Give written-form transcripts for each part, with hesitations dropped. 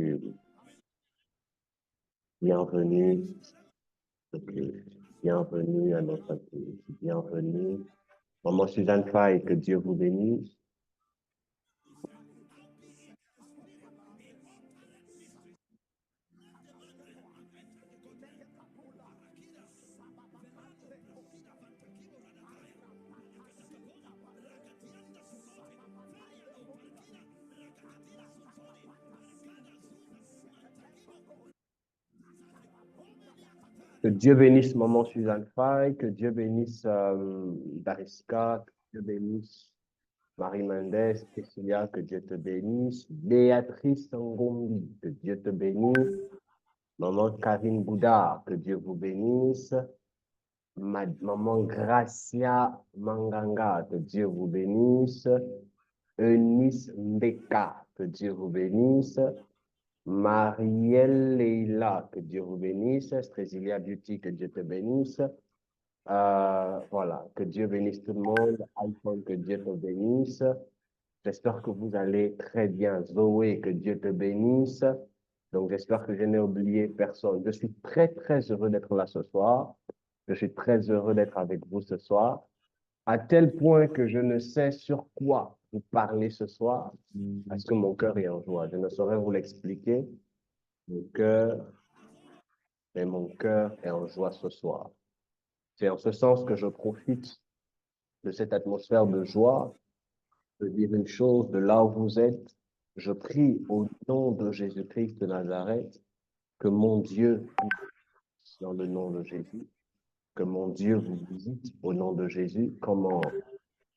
recule. Bienvenue, bienvenue à notre culte. Bienvenue. Maman Suzanne Faye, que Dieu vous bénisse. Que Dieu bénisse Maman Suzanne Faye, que Dieu bénisse Dariska, que Dieu bénisse Marie Mendes, Cecilia, que Dieu te bénisse, Béatrice Ngombi, que Dieu te bénisse, Maman Karine Boudard, que Dieu vous bénisse, Maman Gracia Manganga, que Dieu vous bénisse, Eunice Mbeka, que Dieu vous bénisse, Marielle Leila, que Dieu vous bénisse, Strésilia Beauty, que Dieu te bénisse, voilà, que Dieu bénisse tout le monde, iPhone, que Dieu te bénisse, j'espère que vous allez très bien, Zoé, que Dieu te bénisse, donc j'espère que je n'ai oublié personne, je suis très très heureux d'être là ce soir, je suis très heureux d'être avec vous ce soir, à tel point que je ne sais sur quoi vous parler ce soir, parce que mon cœur est en joie. Je ne saurais vous l'expliquer, mon cœur, mais mon cœur est en joie ce soir. C'est en ce sens que je profite de cette atmosphère de joie, de dire une chose de là où vous êtes. Je prie au nom de Jésus-Christ de Nazareth que mon Dieu, dans le nom de Jésus, que mon Dieu vous visite au nom de Jésus. Comment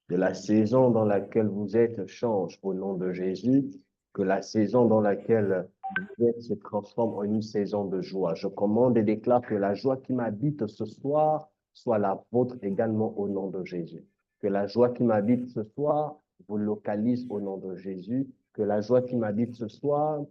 de la saison dans laquelle vous êtes change au nom de Jésus, que la saison dans laquelle vous êtes se transforme en une saison de joie. Je commande et déclare que la joie qui m'habite ce soir soit la vôtre également au nom de Jésus. Que la joie qui m'habite ce soir vous localise au nom de Jésus. Que la joie qui m'habite ce soir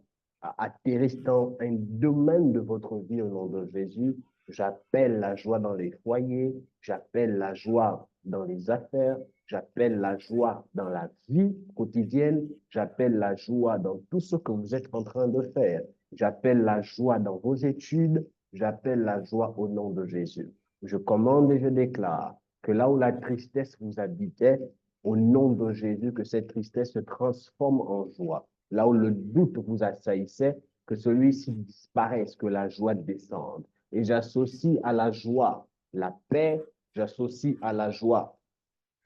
atterrisse dans un domaine de votre vie au nom de Jésus. J'appelle la joie dans les foyers, j'appelle la joie dans les affaires, j'appelle la joie dans la vie quotidienne, j'appelle la joie dans tout ce que vous êtes en train de faire, j'appelle la joie dans vos études, j'appelle la joie au nom de Jésus. Je commande et je déclare que là où la tristesse vous habitait, au nom de Jésus, que cette tristesse se transforme en joie. Là où le doute vous assaillissait, que celui-ci disparaisse, que la joie descende. Et j'associe à la joie la paix, j'associe à la joie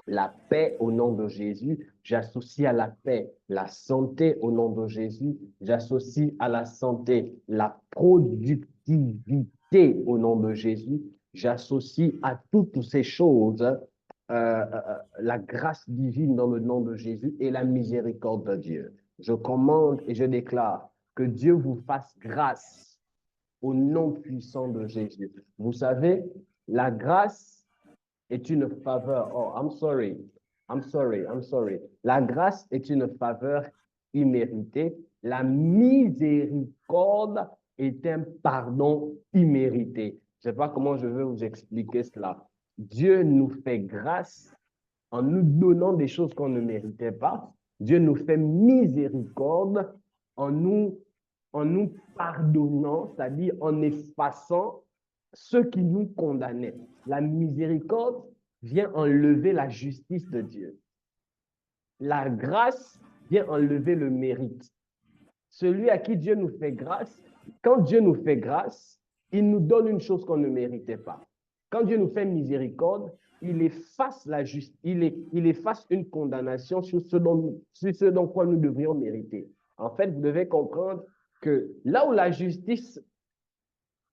la paix au nom de Jésus, j'associe à la paix la santé au nom de Jésus, j'associe à la santé la productivité au nom de Jésus, j'associe à toutes ces choses la grâce divine dans le nom de Jésus et la miséricorde de Dieu. Je commande et je déclare que Dieu vous fasse grâce au nom puissant de Jésus. Vous savez, la grâce est une faveur. Oh, I'm sorry. I'm sorry. I'm sorry. La grâce est une faveur imméritée. La miséricorde est un pardon immérité. Je ne sais pas comment je veux vous expliquer cela. Dieu nous fait grâce en nous donnant des choses qu'on ne méritait pas. Dieu nous fait miséricorde en nous pardonnant, c'est-à-dire en effaçant ceux qui nous condamnaient. La miséricorde vient enlever la justice de Dieu. La grâce vient enlever le mérite. Celui à qui Dieu nous fait grâce, quand Dieu nous fait grâce, il nous donne une chose qu'on ne méritait pas. Quand Dieu nous fait miséricorde, il efface il efface une condamnation sur ce dont quoi nous devrions mériter. En fait, vous devez comprendre que là où la justice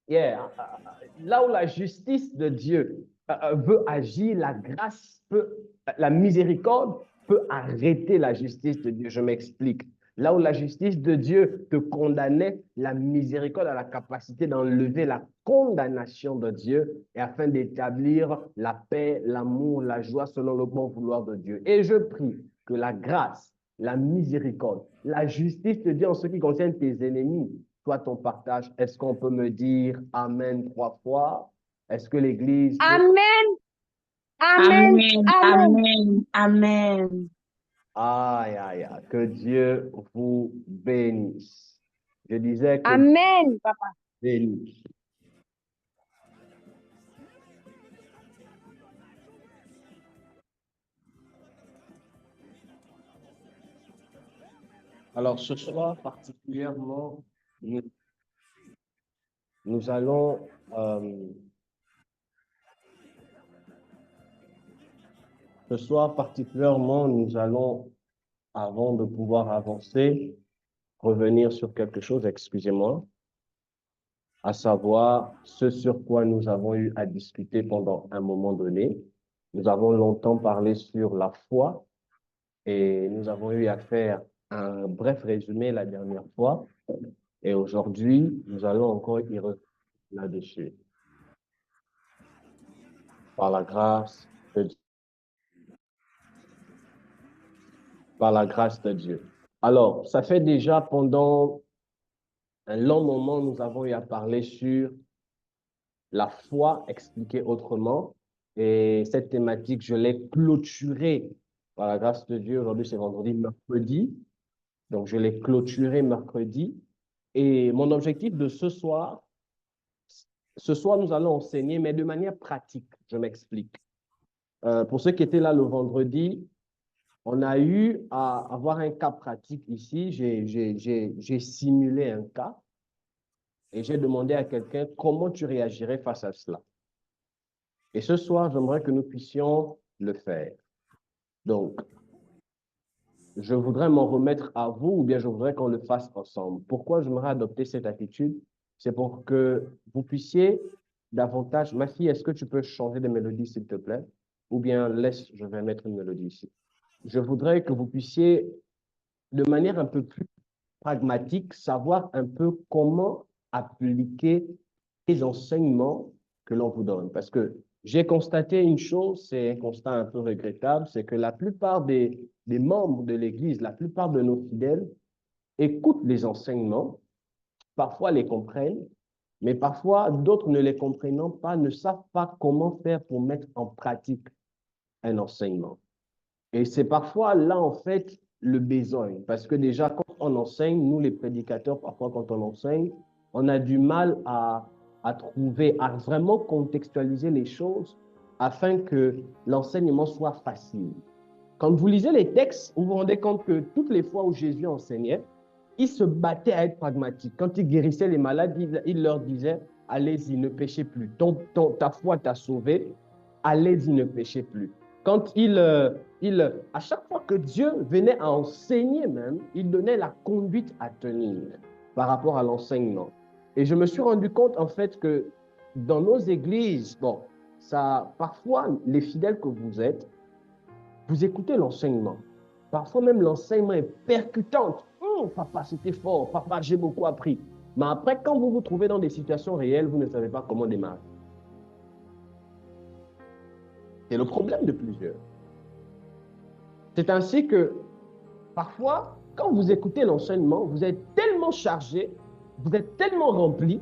de Dieu veut agir, la miséricorde peut arrêter la justice de Dieu. Je m'explique. Là où la justice de Dieu te condamnait, la miséricorde a la capacité d'enlever la condamnation de Dieu et afin d'établir la paix, l'amour, la joie selon le bon vouloir de Dieu. Et je prie que la grâce, la miséricorde, la justice de Dieu en ce qui concerne tes ennemis, soit ton partage. Est-ce qu'on peut me dire Amen 3 fois? Est-ce que l'Église... Amen. Amen. Amen. Amen. Aïe, aïe, aïe. Que Dieu vous bénisse. Je disais que Amen, papa. béni. Alors, ce soir particulièrement, nous allons ce soir particulièrement, nous allons, avant de pouvoir avancer, revenir sur quelque chose, excusez-moi, à savoir ce sur quoi nous avons eu à discuter pendant un moment donné. Nous avons longtemps parlé sur la foi et nous avons eu à faire un bref résumé la dernière fois. Et aujourd'hui, nous allons encore y revenir là-dessus. Par la grâce de Dieu. Par la grâce de Dieu. Alors, ça fait déjà pendant un long moment, nous avons eu à parler sur la foi expliquée autrement. Et cette thématique, je l'ai clôturée par la grâce de Dieu. Aujourd'hui, c'est vendredi, mercredi. Donc, je l'ai clôturée mercredi. Et mon objectif de ce soir, nous allons enseigner, mais de manière pratique. Je m'explique. Pour ceux qui étaient là le vendredi, on a eu à avoir un cas pratique ici. J'ai simulé un cas et j'ai demandé à quelqu'un comment tu réagirais face à cela. Et ce soir, j'aimerais que nous puissions le faire. Donc, je voudrais m'en remettre à vous ou bien je voudrais qu'on le fasse ensemble. Pourquoi j'aimerais adopter cette attitude? C'est pour que vous puissiez davantage... Ma fille, est-ce que tu peux changer de mélodie, s'il te plaît? Ou bien laisse, je vais mettre une mélodie ici. Je voudrais que vous puissiez, de manière un peu plus pragmatique, savoir un peu comment appliquer les enseignements que l'on vous donne. Parce que j'ai constaté une chose, c'est un constat un peu regrettable, c'est que la plupart des membres de l'Église, la plupart de nos fidèles écoutent les enseignements, parfois les comprennent, mais parfois d'autres ne les comprenant pas, ne savent pas comment faire pour mettre en pratique un enseignement. Et c'est parfois là, en fait, le besoin. Parce que déjà, quand on enseigne, nous les prédicateurs, parfois quand on enseigne, on a du mal à trouver, à vraiment contextualiser les choses afin que l'enseignement soit facile. Quand vous lisez les textes, vous vous rendez compte que toutes les fois où Jésus enseignait, il se battait à être pragmatique. Quand il guérissait les malades, il leur disait, allez-y, ne péchez plus. Ta foi t'a sauvé, allez-y, ne péchez plus. Quand à chaque fois que Dieu venait à enseigner même, il donnait la conduite à tenir par rapport à l'enseignement. Et je me suis rendu compte, en fait, que dans nos églises, bon, parfois, les fidèles que vous êtes, vous écoutez l'enseignement. Parfois même, l'enseignement est percutant. Papa, c'était fort. Papa, j'ai beaucoup appris. Mais après, quand vous vous trouvez dans des situations réelles, vous ne savez pas comment démarrer. C'est le problème de plusieurs. C'est ainsi que, parfois, quand vous écoutez l'enseignement, vous êtes tellement chargé, vous êtes tellement rempli,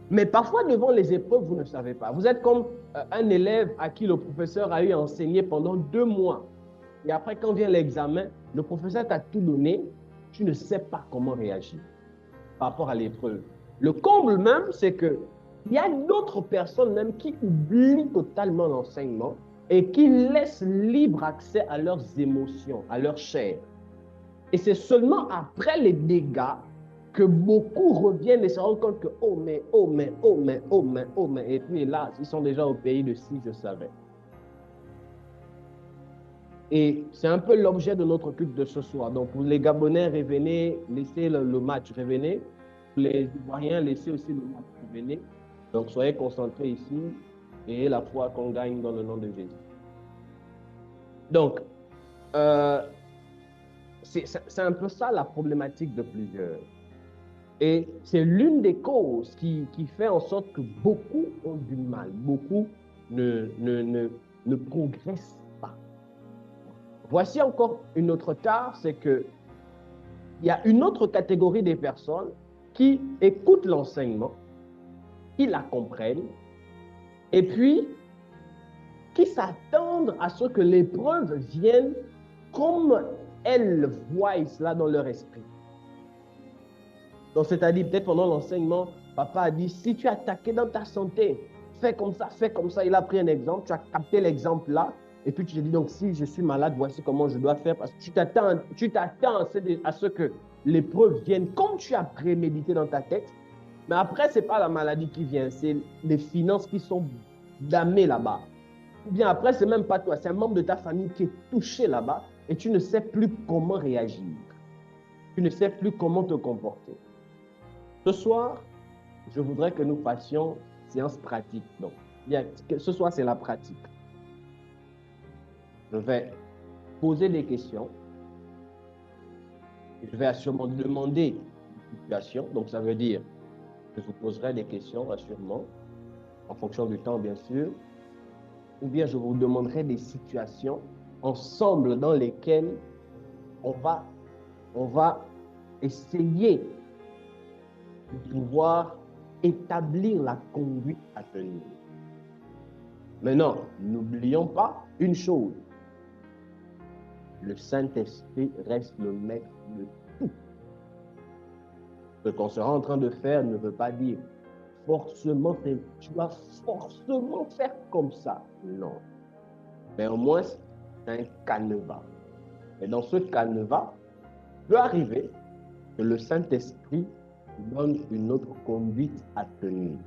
mais parfois, devant les épreuves, vous ne savez pas. Vous êtes comme un élève à qui le professeur a eu à enseigner pendant 2 mois. Et après, quand vient l'examen, le professeur t'a tout donné, tu ne sais pas comment réagir par rapport à l'épreuve. Le comble même, c'est qu'il y a d'autres personnes même qui oublient totalement l'enseignement et qui laissent libre accès à leurs émotions, à leur chair. Et c'est seulement après les dégâts que beaucoup reviennent et se rendent compte que oh mais, et puis là, ils sont déjà au pays de si je savais. Et c'est un peu l'objet de notre culte de ce soir. Donc, pour les Gabonais, revenez, laissez le match, revenez. Pour les Ivoiriens, laissez aussi le match, revenez. Donc, soyez concentrés ici et la foi qu'on gagne dans le nom de Jésus. Donc, c'est un peu ça la problématique de plusieurs. Et c'est l'une des causes qui fait en sorte que beaucoup ont du mal, beaucoup ne progressent pas. Voici encore une autre tare, c'est qu'il y a une autre catégorie des personnes qui écoutent l'enseignement, qui la comprennent, et puis qui s'attendent à ce que l'épreuve vienne comme elles voient cela dans leur esprit. Donc, c'est-à-dire, peut-être pendant l'enseignement, papa a dit, si tu es attaqué dans ta santé, fais comme ça, fais comme ça. Il a pris un exemple, tu as capté l'exemple là, et puis tu te dis, donc, si je suis malade, voici comment je dois faire, parce que tu t'attends à ce que l'épreuve vienne comme tu as prémédité dans ta tête. Mais après, ce n'est pas la maladie qui vient, c'est les finances qui sont damnées là-bas. Ou bien après, ce n'est même pas toi, c'est un membre de ta famille qui est touché là-bas et tu ne sais plus comment réagir. Tu ne sais plus comment te comporter. Ce soir, je voudrais que nous fassions séance pratique. Donc, bien, ce soir, c'est la pratique. Je vais poser des questions. Je vais assurément demander une situation. Donc, ça veut dire que je vous poserai des questions, assurément, en fonction du temps, bien sûr. Ou bien je vous demanderai des situations ensemble dans lesquelles on va essayer de pouvoir établir la conduite à tenir. Maintenant, n'oublions pas une chose. Le Saint-Esprit reste le maître de tout. Ce qu'on sera en train de faire ne veut pas dire forcément, tu vas forcément faire comme ça. Non. Mais au moins, c'est un canevas. Et dans ce canevas, peut arriver que le Saint-Esprit donne une autre conduite à tenir.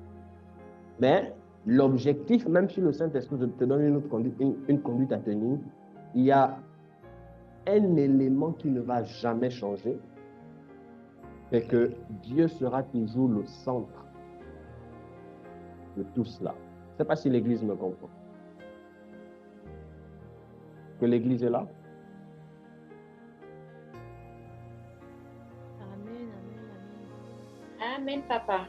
Mais l'objectif, même si le Saint-Esprit te donne une autre conduite, une conduite à tenir, il y a un élément qui ne va jamais changer, c'est que Dieu sera toujours le centre de tout cela. Je ne sais pas si l'Église me comprend. Que l'Église est là? Amen, amen, amen. Amen, papa.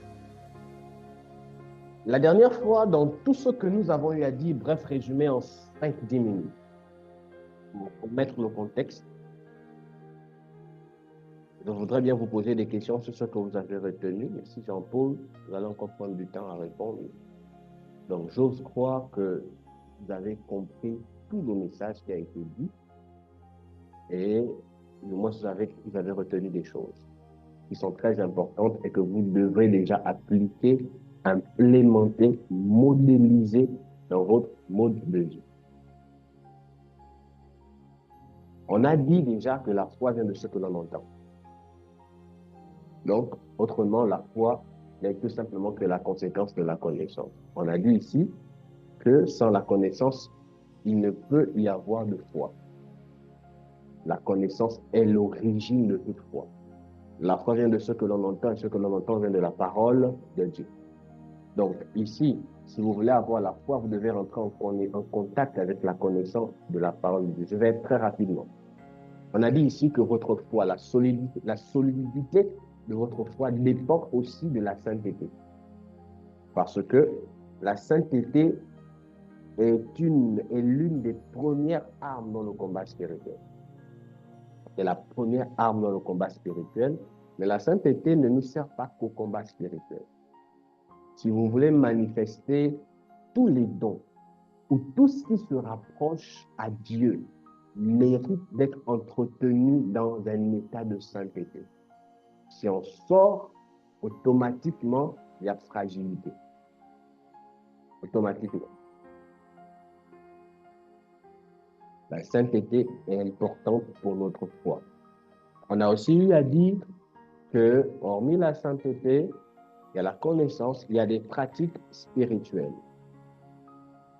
La dernière fois, dans tout ce que nous avons eu à dire, bref, résumé en 5-10 minutes, pour mettre le contexte, je voudrais bien vous poser des questions sur ce que vous avez retenu. Et si j'en pose, vous allez encore prendre du temps à répondre. Donc, j'ose croire que vous avez compris tout le message qui a été dit. Et moi, vous avez retenu des choses qui sont très importantes et que vous devrez déjà appliquer, implémenter, modéliser dans votre mode de vie. On a dit déjà que la foi vient de ce que l'on entend. Donc, autrement, la foi n'est tout simplement que la conséquence de la connaissance. On a dit ici que sans la connaissance, il ne peut y avoir de foi. La connaissance est l'origine de toute foi. La foi vient de ce que l'on entend et ce que l'on entend vient de la parole de Dieu. Donc ici, si vous voulez avoir la foi, vous devez rentrer en contact avec la connaissance de la parole de Dieu. Je vais être très rapidement. On a dit ici que votre foi, la solidité de votre foi dépend aussi de la sainteté. Parce que la sainteté est l'une des premières armes dans le combat spirituel. C'est la première arme dans le combat spirituel, mais la sainteté ne nous sert pas qu'au combat spirituel. Si vous voulez manifester tous les dons ou tout ce qui se rapproche à Dieu mérite d'être entretenu dans un état de sainteté. Si on sort, automatiquement, il y a fragilité. Automatiquement. La sainteté est importante pour notre foi. On a aussi eu à dire que, hormis la sainteté, il y a la connaissance, il y a des pratiques spirituelles.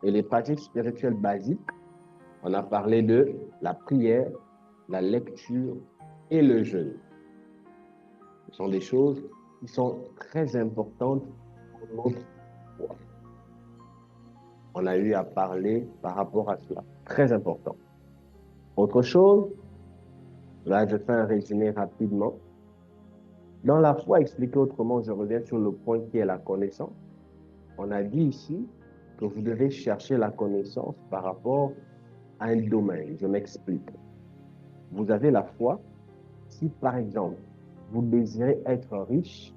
Et les pratiques spirituelles basiques, on a parlé de la prière, la lecture et le jeûne. Ce sont des choses qui sont très importantes pour notre foi. On a eu à parler par rapport à cela. Très important. Autre chose, là je fais un résumé rapidement. Dans la foi expliquée autrement, je reviens sur le point qui est la connaissance. On a dit ici que vous devez chercher la connaissance par rapport à un domaine. Je m'explique. Vous avez la foi. Si par exemple, vous désirez être riche,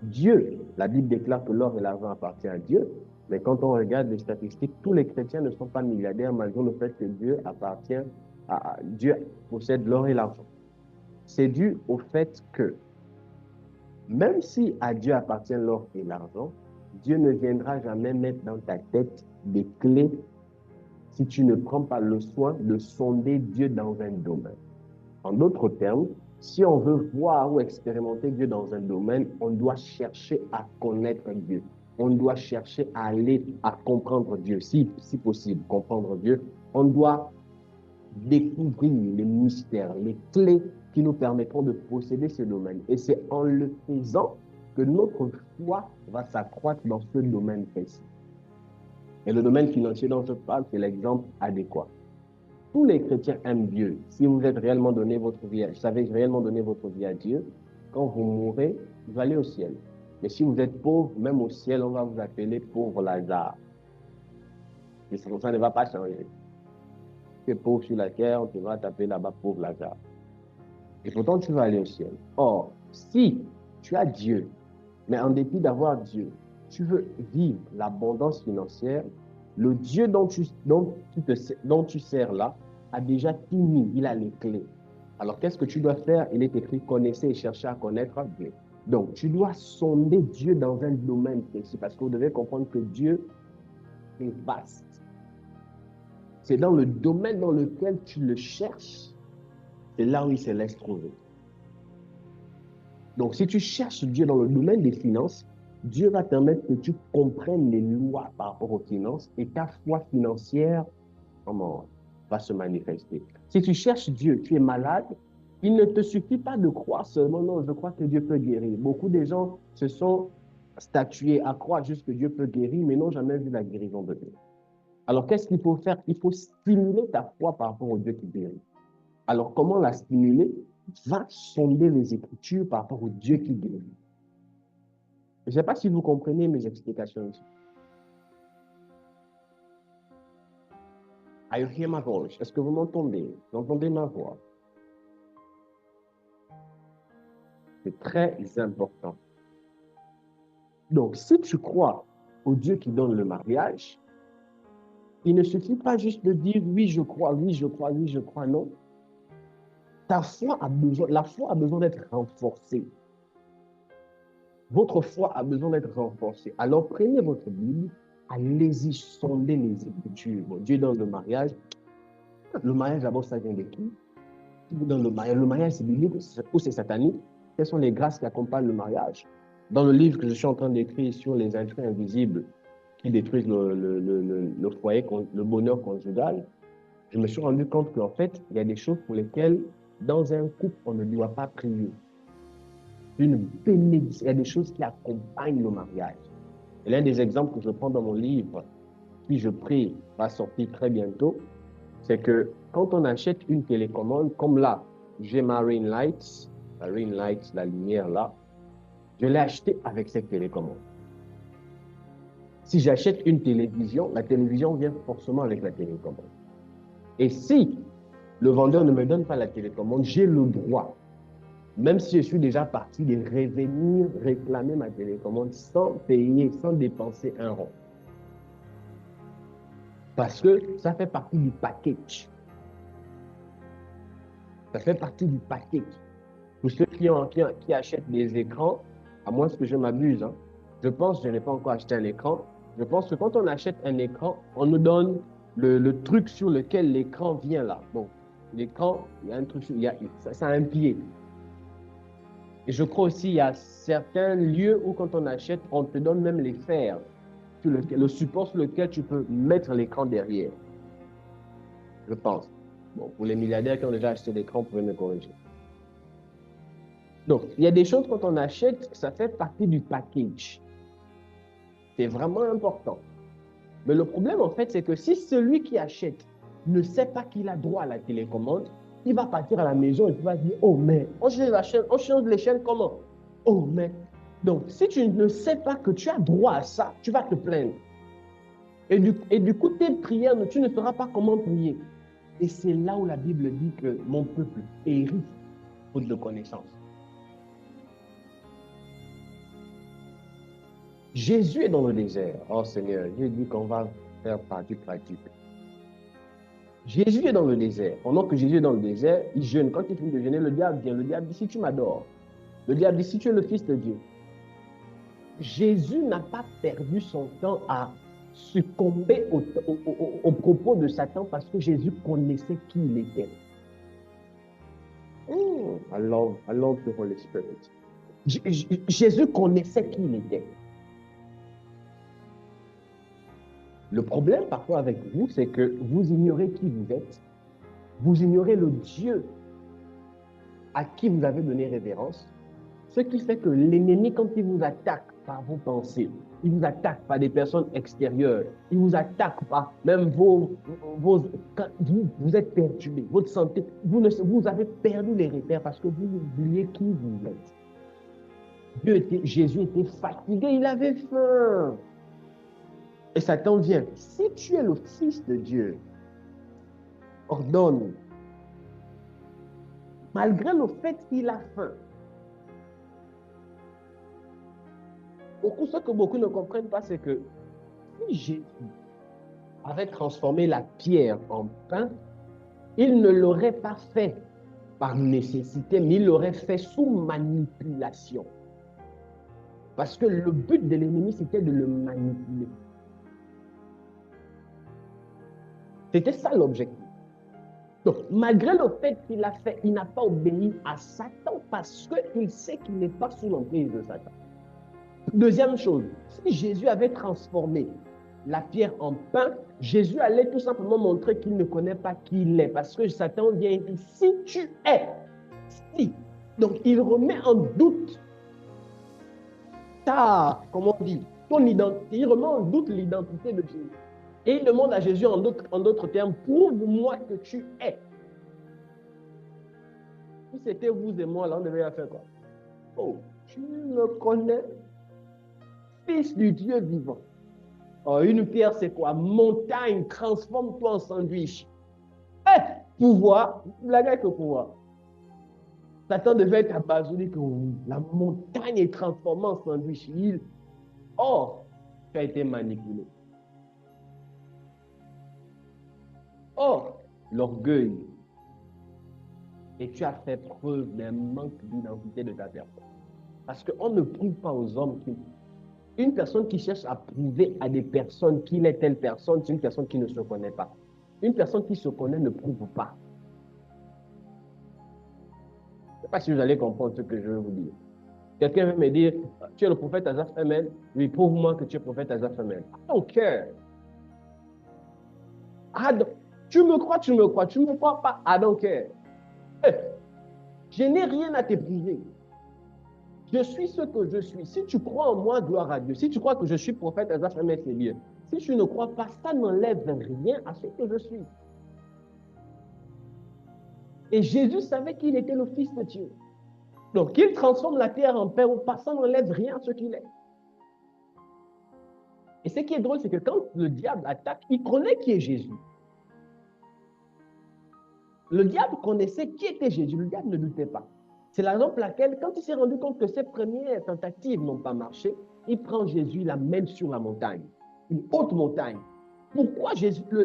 Dieu, la Bible déclare que l'or et l'argent appartiennent à Dieu, mais quand on regarde les statistiques, tous les chrétiens ne sont pas milliardaires malgré le fait que Dieu possède l'or et l'argent. C'est dû au fait que Même si à Dieu appartient l'or et l'argent, Dieu ne viendra jamais mettre dans ta tête des clés si tu ne prends pas le soin de sonder Dieu dans un domaine. En d'autres termes, si on veut voir ou expérimenter Dieu dans un domaine, on doit chercher à connaître Dieu. On doit chercher à aller à comprendre Dieu, si possible, comprendre Dieu. On doit découvrir les mystères, les clés qui nous permettront de posséder ce domaine. Et c'est en le faisant que notre foi va s'accroître dans ce domaine précis. Et le domaine financier dont je parle, c'est l'exemple adéquat. Tous les chrétiens aiment Dieu. Si vous êtes réellement donné votre vie, savez réellement donner votre vie à Dieu, quand vous mourrez, vous allez au ciel. Mais si vous êtes pauvre, même au ciel, on va vous appeler pauvre Lazare. Et ça ne va pas changer. Tu es pauvre sur la terre, on te va t'appeler là-bas pauvre Lazare. Et pourtant, tu vas aller au ciel. Or, si tu as Dieu, mais en dépit d'avoir Dieu, tu veux vivre l'abondance financière, le Dieu dont tu sers là a déjà tout mis, il a les clés. Alors, qu'est-ce que tu dois faire? Il est écrit, connaissez et cherchez à connaître Dieu. Donc, tu dois sonder Dieu dans un domaine précis, parce que vous devez comprendre que Dieu est vaste. C'est dans le domaine dans lequel tu le cherches, c'est là où il se laisse trouver. Donc, si tu cherches Dieu dans le domaine des finances, Dieu va permettre que tu comprennes les lois par rapport aux finances et ta foi financière va se manifester. Si tu cherches Dieu, tu es malade, il ne te suffit pas de croire seulement, non, je crois que Dieu peut guérir. Beaucoup de gens se sont statués à croire juste que Dieu peut guérir, mais n'ont jamais vu la guérison de Dieu. Alors, qu'est-ce qu'il faut faire? Il faut stimuler ta foi par rapport au Dieu qui guérit. Alors, comment la stimuler? Va sonder les Écritures par rapport au Dieu qui guérit. Je ne sais pas si vous comprenez mes explications ici. Are you hear my voice? Est-ce que vous m'entendez? Vous entendez ma voix? C'est très important. Donc, si tu crois au Dieu qui donne le mariage, il ne suffit pas juste de dire oui, je crois, oui, je crois, oui, je crois, non. La foi a besoin d'être renforcée. Votre foi a besoin d'être renforcée. Alors, prenez votre Bible, allez-y sonder les Écritures. Bon, Dieu donne le mariage. Le mariage, d'abord, ça vient de qui? Dans le mariage, c'est biblique ou c'est satanique? Quelles sont les grâces qui accompagnent le mariage? Dans le livre que je suis en train d'écrire sur les esprits invisibles qui détruisent le foyer, le bonheur conjugal, je me suis rendu compte qu'en fait, il y a des choses pour lesquelles, dans un couple, on ne doit pas prier. Une bénédiction, il y a des choses qui accompagnent le mariage. Et l'un des exemples que je prends dans mon livre, qui je prie va sortir très bientôt, c'est que quand on achète une télécommande, comme là, j'ai ma ring light, la lumière là, je l'ai acheté avec cette télécommande. Si j'achète une télévision, la télévision vient forcément avec la télécommande. Et si le vendeur ne me donne pas la télécommande, j'ai le droit, même si je suis déjà parti, de revenir réclamer ma télécommande sans payer, sans dépenser un rond. Parce que ça fait partie du package. Ça fait partie du package. Pour ceux qui achètent des écrans, à moins que je m'abuse, hein, je n'ai pas encore acheté un écran. Je pense que quand on achète un écran, on nous donne le truc sur lequel l'écran vient là. Bon, l'écran, il y a un truc, ça a un pied. Et je crois aussi, il y a certains lieux où quand on achète, on te donne même les fers, sur le support sur lequel tu peux mettre l'écran derrière. Je pense. Bon, pour les milliardaires qui ont déjà acheté l'écran, vous pouvez me corriger. Donc, il y a des choses quand on achète, ça fait partie du package. C'est vraiment important. Mais le problème, en fait, c'est que si celui qui achète ne sait pas qu'il a droit à la télécommande, il va partir à la maison et il va dire, oh, mais on change les chaînes comment? Oh, mais. Donc, si tu ne sais pas que tu as droit à ça, tu vas te plaindre. Et du coup, tes prières, tu ne sauras pas comment prier. Et c'est là où la Bible dit que mon peuple périt faute de connaissance. Jésus est dans le désert. Oh Seigneur, Dieu dit qu'on va faire partie pratique. Jésus est dans le désert. Pendant que Jésus est dans le désert, il jeûne. Quand il finit de jeûner, le diable vient. Le diable dit, si tu m'adores. Le diable dit, si tu es le Fils de Dieu, Jésus n'a pas perdu son temps à succomber aux propos de Satan parce que Jésus connaissait qui il était. I love the Holy Spirit. Jésus connaissait qui il était. Le problème parfois avec vous, c'est que vous ignorez qui vous êtes. Vous ignorez le Dieu à qui vous avez donné révérence. Ce qui fait que l'ennemi, quand il vous attaque par vos pensées, il vous attaque par des personnes extérieures, il vous attaque par même quand vous êtes perturbé, votre santé, vous avez perdu les repères parce que vous oubliez qui vous êtes. Jésus était fatigué, il avait faim. Et Satan vient. Si tu es le Fils de Dieu, ordonne, malgré le fait qu'il a faim. Ce que beaucoup ne comprennent pas, c'est que si Jésus avait transformé la pierre en pain, il ne l'aurait pas fait par nécessité, mais il l'aurait fait sous manipulation. Parce que le but de l'ennemi, c'était de le manipuler. C'était ça l'objectif. Donc, malgré le fait qu'il a fait, il n'a pas obéi à Satan parce qu'il sait qu'il n'est pas sous l'emprise de Satan. Deuxième chose, si Jésus avait transformé la pierre en pain, Jésus allait tout simplement montrer qu'il ne connaît pas qui il est. Parce que Satan vient et dit, si tu es, si. Donc, il remet en doute comment on dit, ton identité. Il remet en doute l'identité de Jésus. Et il demande à Jésus en d'autres termes, prouve-moi que tu es. Si c'était vous et moi, là, on devait faire quoi? Oh, tu me connais, Fils du Dieu vivant. Oh, une pierre, c'est quoi? Montagne, transforme-toi en sandwich. Pouvoir, la gueule que pouvoir. Satan devait être abasourdi que la montagne est transformée en sandwich. Or, tu as été manipulé. Or, l'orgueil. Et tu as fait preuve d'un manque d'identité de ta personne. Parce qu'on ne prouve pas aux hommes qui... Une personne qui cherche à prouver à des personnes qu'il est telle personne, c'est une personne qui ne se connaît pas. Une personne qui se connaît ne prouve pas. Je ne sais pas si vous allez comprendre ce que je veux vous dire. Quelqu'un veut me dire, tu es le prophète Azaf Emel? Oui, prouve-moi que tu es le prophète Azaf Emel. I don't care. Tu me crois, tu me crois. Tu ne me crois pas, I don't care. Je n'ai rien à te prouver. Je suis ce que je suis. Si tu crois en moi, gloire à Dieu. Si tu crois que je suis prophète Azaf Emel, c'est bien. Si tu ne crois pas, ça n'enlève rien à ce que je suis. Et Jésus savait qu'il était le Fils de Dieu. Donc, qu'il transforme la terre en pain ou pas, ça n'enlève rien à ce qu'il est. Et ce qui est drôle, c'est que quand le diable attaque, il connaît qui est Jésus. Le diable connaissait qui était Jésus. Le diable ne doutait pas. C'est la raison pour laquelle, quand il s'est rendu compte que ses premières tentatives n'ont pas marché, il prend Jésus, il l'amène sur la montagne, une haute montagne. Pourquoi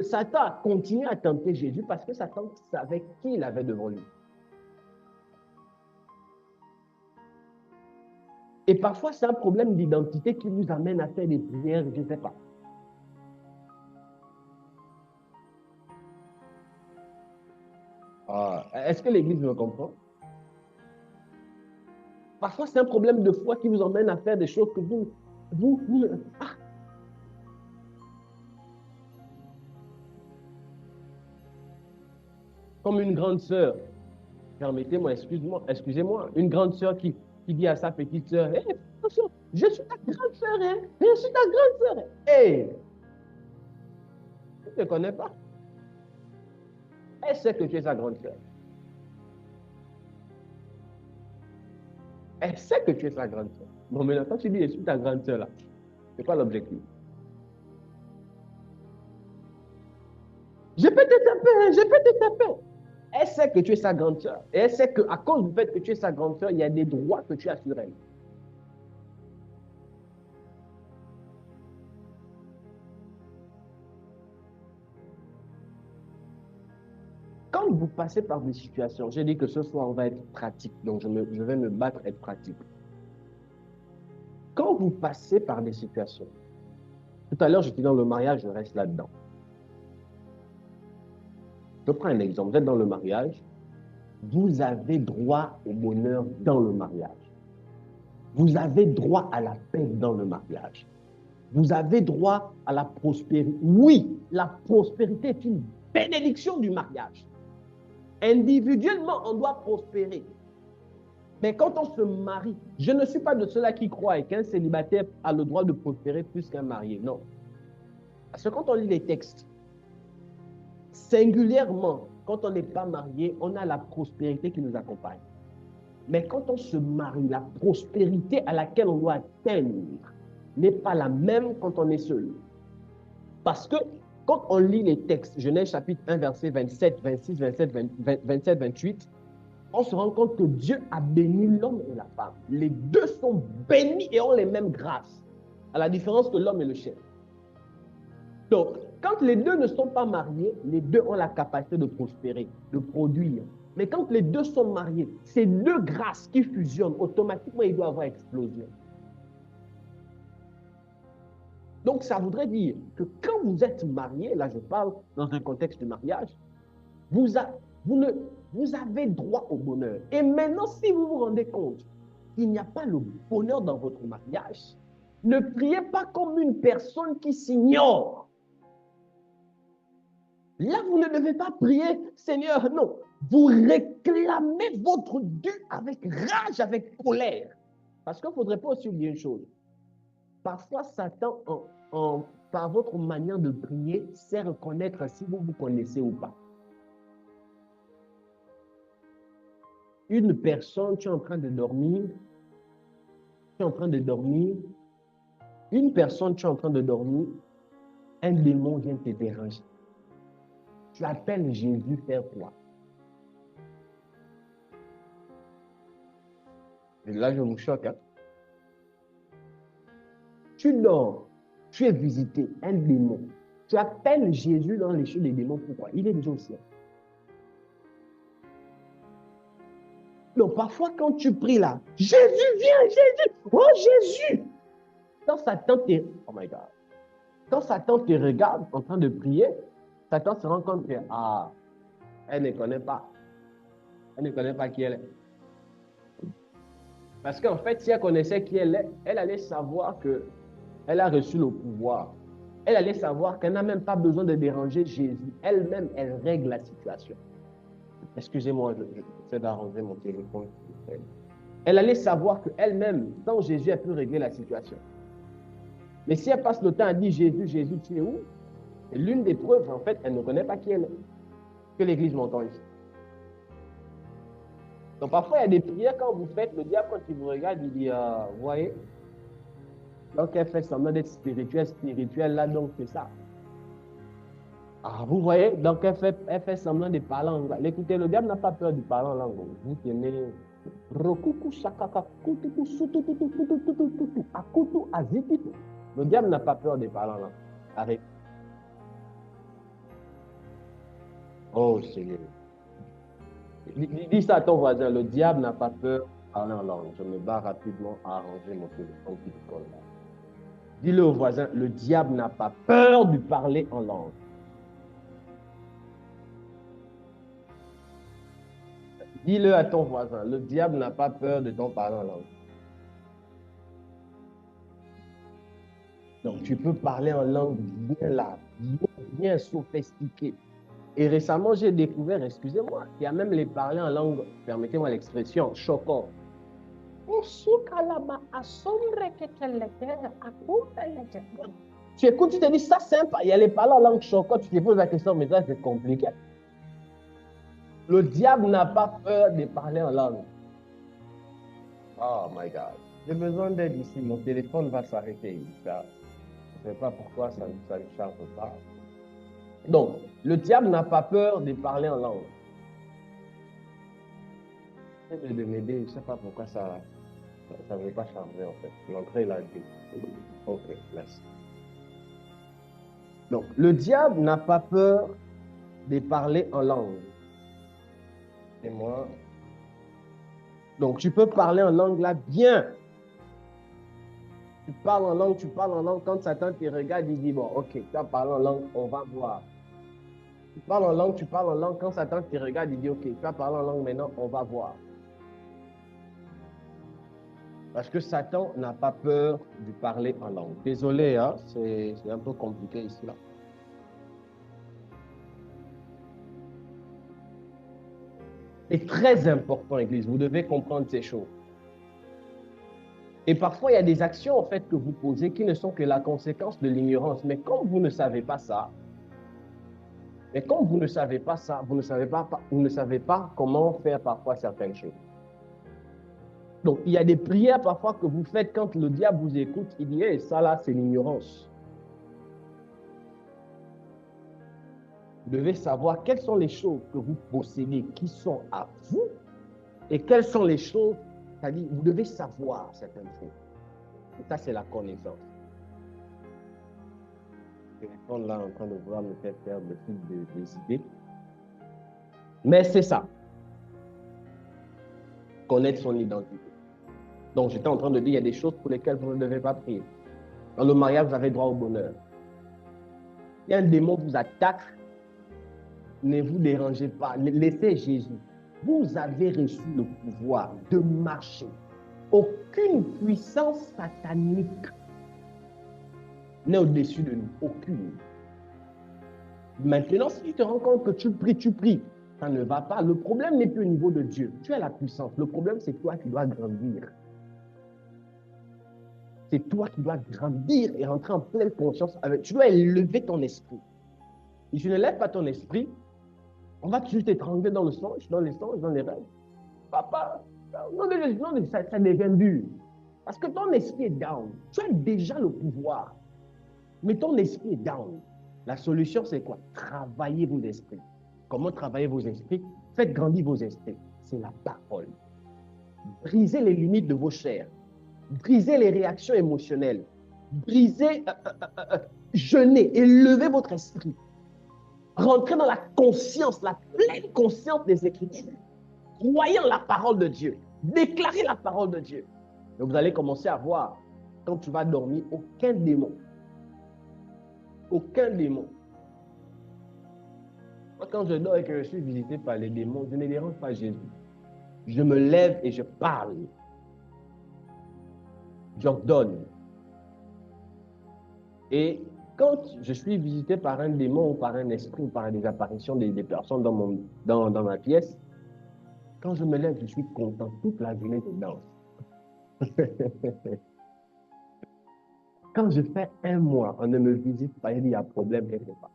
Satan a continué à tenter Jésus? Parce que Satan savait qui il avait devant lui. Et parfois, c'est un problème d'identité qui nous amène à faire des prières, je ne sais pas. Est-ce que l'Église me comprend? Parfois, c'est un problème de foi qui vous emmène à faire des choses que vous Comme une grande sœur, permettez-moi, excusez-moi, une grande sœur qui dit à sa petite sœur, hey, attention, je suis ta grande sœur, hein? Je suis ta grande sœur. Hey, tu ne te connais pas. Elle sait que tu es sa grande sœur. Elle sait que tu es sa grande sœur. Bon, maintenant, quand tu dis, je suis ta grande sœur, là, c'est quoi l'objectif? Je peux te taper. Elle sait que tu es sa grande sœur. Et elle sait qu'à cause du fait que tu es sa grande sœur, il y a des droits que tu as sur elle. Quand vous passez par des situations, j'ai dit que ce soir, on va être pratique. Donc, je vais me battre, être pratique. Quand quand vous passez par des situations, tout à l'heure, j'étais dans le mariage, je reste là-dedans. Je prends un exemple. Vous êtes dans le mariage, vous avez droit au bonheur dans le mariage. Vous avez droit à la paix dans le mariage. Vous avez droit à la prospérité. Oui, la prospérité est une bénédiction du mariage. Individuellement, on doit prospérer. Mais quand on se marie, je ne suis pas de ceux-là qui croient qu'un célibataire a le droit de prospérer plus qu'un marié. Non. Parce que quand on lit les textes, singulièrement, quand on n'est pas marié, on a la prospérité qui nous accompagne. Mais quand on se marie, la prospérité à laquelle on doit atteindre n'est pas la même quand on est seul. Parce que quand on lit les textes, Genèse chapitre 1, verset 27, 26, 27, 28, on se rend compte que Dieu a béni l'homme et la femme. Les deux sont bénis et ont les mêmes grâces, à la différence que l'homme et le chef. Donc, quand les deux ne sont pas mariés, les deux ont la capacité de prospérer, de produire. Mais quand les deux sont mariés, ces deux grâces qui fusionnent, automatiquement, il doit y avoir explosion. Donc, ça voudrait dire que quand vous êtes marié, là je parle dans un contexte de mariage, vous avez droit au bonheur. Et maintenant, si vous vous rendez compte qu'il n'y a pas le bonheur dans votre mariage, ne priez pas comme une personne qui s'ignore. Là, vous ne devez pas prier, Seigneur, non. Vous réclamez votre dû avec rage, avec colère. Parce qu'il ne faudrait pas aussi oublier une chose. Parfois, Satan, par votre manière de prier, sait reconnaître si vous vous connaissez ou pas. Une personne, tu es en train de dormir, une personne, tu es en train de dormir, un démon vient te déranger. Tu appelles Jésus, faire quoi? Et là, je vous choque. Hein? Tu dors, tu es visité, un démon. Tu appelles Jésus dans les cieux des démons, pourquoi? Il est déjà au ciel. Donc, parfois, quand tu pries là, Jésus, viens, Jésus, oh Jésus! Quand Satan te, oh my God, quand Satan te regarde en train de prier, Satan se rend compte que, ah, elle ne connaît pas. Elle ne connaît pas qui elle est. Parce qu'en fait, si elle connaissait qui elle est, elle allait savoir qu'elle a reçu le pouvoir. Elle allait savoir qu'elle n'a même pas besoin de déranger Jésus. Elle-même, elle règle la situation. Excusez-moi, j'essaie d'arranger mon téléphone. Elle allait savoir qu'elle-même, sans Jésus, elle peut régler la situation. Mais si elle passe le temps à dire Jésus, Jésus, tu es où? L'une des preuves, en fait, elle ne connaît pas qui elle est. Que l'Église m'entend ici. Donc parfois, il y a des prières, quand vous faites, le diable, quand il vous regarde, il dit, vous voyez, donc elle fait semblant d'être spirituelle, là, donc c'est ça. Ah, vous voyez, donc elle fait semblant de parler en langue. Écoutez, le diable n'a pas peur de parler en langue. Vous tenez, le diable n'a pas peur de parler en langue. Arrête. Oh Seigneur. Dis ça à ton voisin, le diable n'a pas peur de parler en langue. Je me barre rapidement à arranger mon téléphone qui décolle là. Dis-le au voisin, le diable n'a pas peur de parler en langue. Dis-le à ton voisin, le diable n'a pas peur de t'en parler en langue. Donc, tu peux parler en langue bien là, bien sophistiquée. Et récemment, j'ai découvert, excusez-moi, il y a même les parler en langue, permettez-moi l'expression, choquant. Tu écoutes, tu te dis, ça c'est sympa, il y a les parler en langue choquant, tu te poses la question, mais ça c'est compliqué. Le diable n'a pas peur de parler en langue. Oh my God. J'ai besoin d'aide ici. Mon téléphone va s'arrêter. Je ne sais pas pourquoi ça ne charge pas. Donc, le diable n'a pas peur de parler en langue. J'essaie de m'aider. Je ne sais pas pourquoi ça ne veut pas charger en fait. L'entrée là. Ok, merci. Donc, le diable n'a pas peur de parler en langue. Et moi. Donc, tu peux parler en langue là bien. tu parles en langue. Quand Satan te regarde, il dit, bon, ok, tu as parlé en langue, on va voir. Tu parles en langue. Quand Satan te regarde, il dit, ok, tu as parlé en langue, maintenant, on va voir. Parce que Satan n'a pas peur de parler en langue. Désolé, hein, c'est un peu compliqué ici, là. C'est très important, Église. Vous devez comprendre ces choses. Et parfois, il y a des actions, en fait, que vous posez qui ne sont que la conséquence de l'ignorance. Mais comme vous ne savez pas ça, vous ne savez pas comment faire parfois certaines choses. Donc, il y a des prières parfois que vous faites quand le diable vous écoute, il dit, hey, ça là, c'est l'ignorance. Vous devez savoir quelles sont les choses que vous possédez qui sont à vous et quelles sont les choses, c'est-à-dire, vous devez savoir certaines choses. Et ça, c'est la connaissance. Le téléphone là en train de vouloir me faire perdre le fil des idées. Mais c'est ça. Connaître son identité. Donc, j'étais en train de dire, il y a des choses pour lesquelles vous ne devez pas prier. Dans le mariage, vous avez droit au bonheur. Il y a un démon qui vous attaque, ne vous dérangez pas. Laissez Jésus. Vous avez reçu le pouvoir de marcher. Aucune puissance satanique n'est au-dessus de nous. Aucune. Maintenant, si tu te rends compte que tu pries, ça ne va pas. Le problème n'est plus au niveau de Dieu. Tu as la puissance. Le problème, c'est toi qui dois grandir. C'est toi qui dois grandir et rentrer en pleine conscience avec. Tu dois élever ton esprit. Si tu ne lèves pas ton esprit, on va juste t'étrangler dans le songe, dans les songes, dans les rêves. Papa, non, ça devient dur. Parce que ton esprit est down. Tu as déjà le pouvoir. Mais ton esprit est down. La solution, c'est quoi? Travaillez vos esprits. Comment travailler vos esprits? Faites grandir vos esprits. C'est la parole. Brisez les limites de vos chairs. Brisez les réactions émotionnelles. Brisez, jeûnez, élevez votre esprit. Rentrez dans la conscience, la pleine conscience des Écritures. Croyez en la parole de Dieu. Déclarez la parole de Dieu. Et vous allez commencer à voir, quand tu vas dormir, aucun démon. Aucun démon. Moi, quand je dors et que je suis visité par les démons, je ne dérange pas Jésus. Je me lève et je parle. J'ordonne. Et quand je suis visité par un démon ou par un esprit ou par des apparitions des personnes dans ma pièce, quand je me lève, je suis content. Toute la journée, je danse. Quand je fais un mois, on ne me visite pas, il y a un problème quelque part.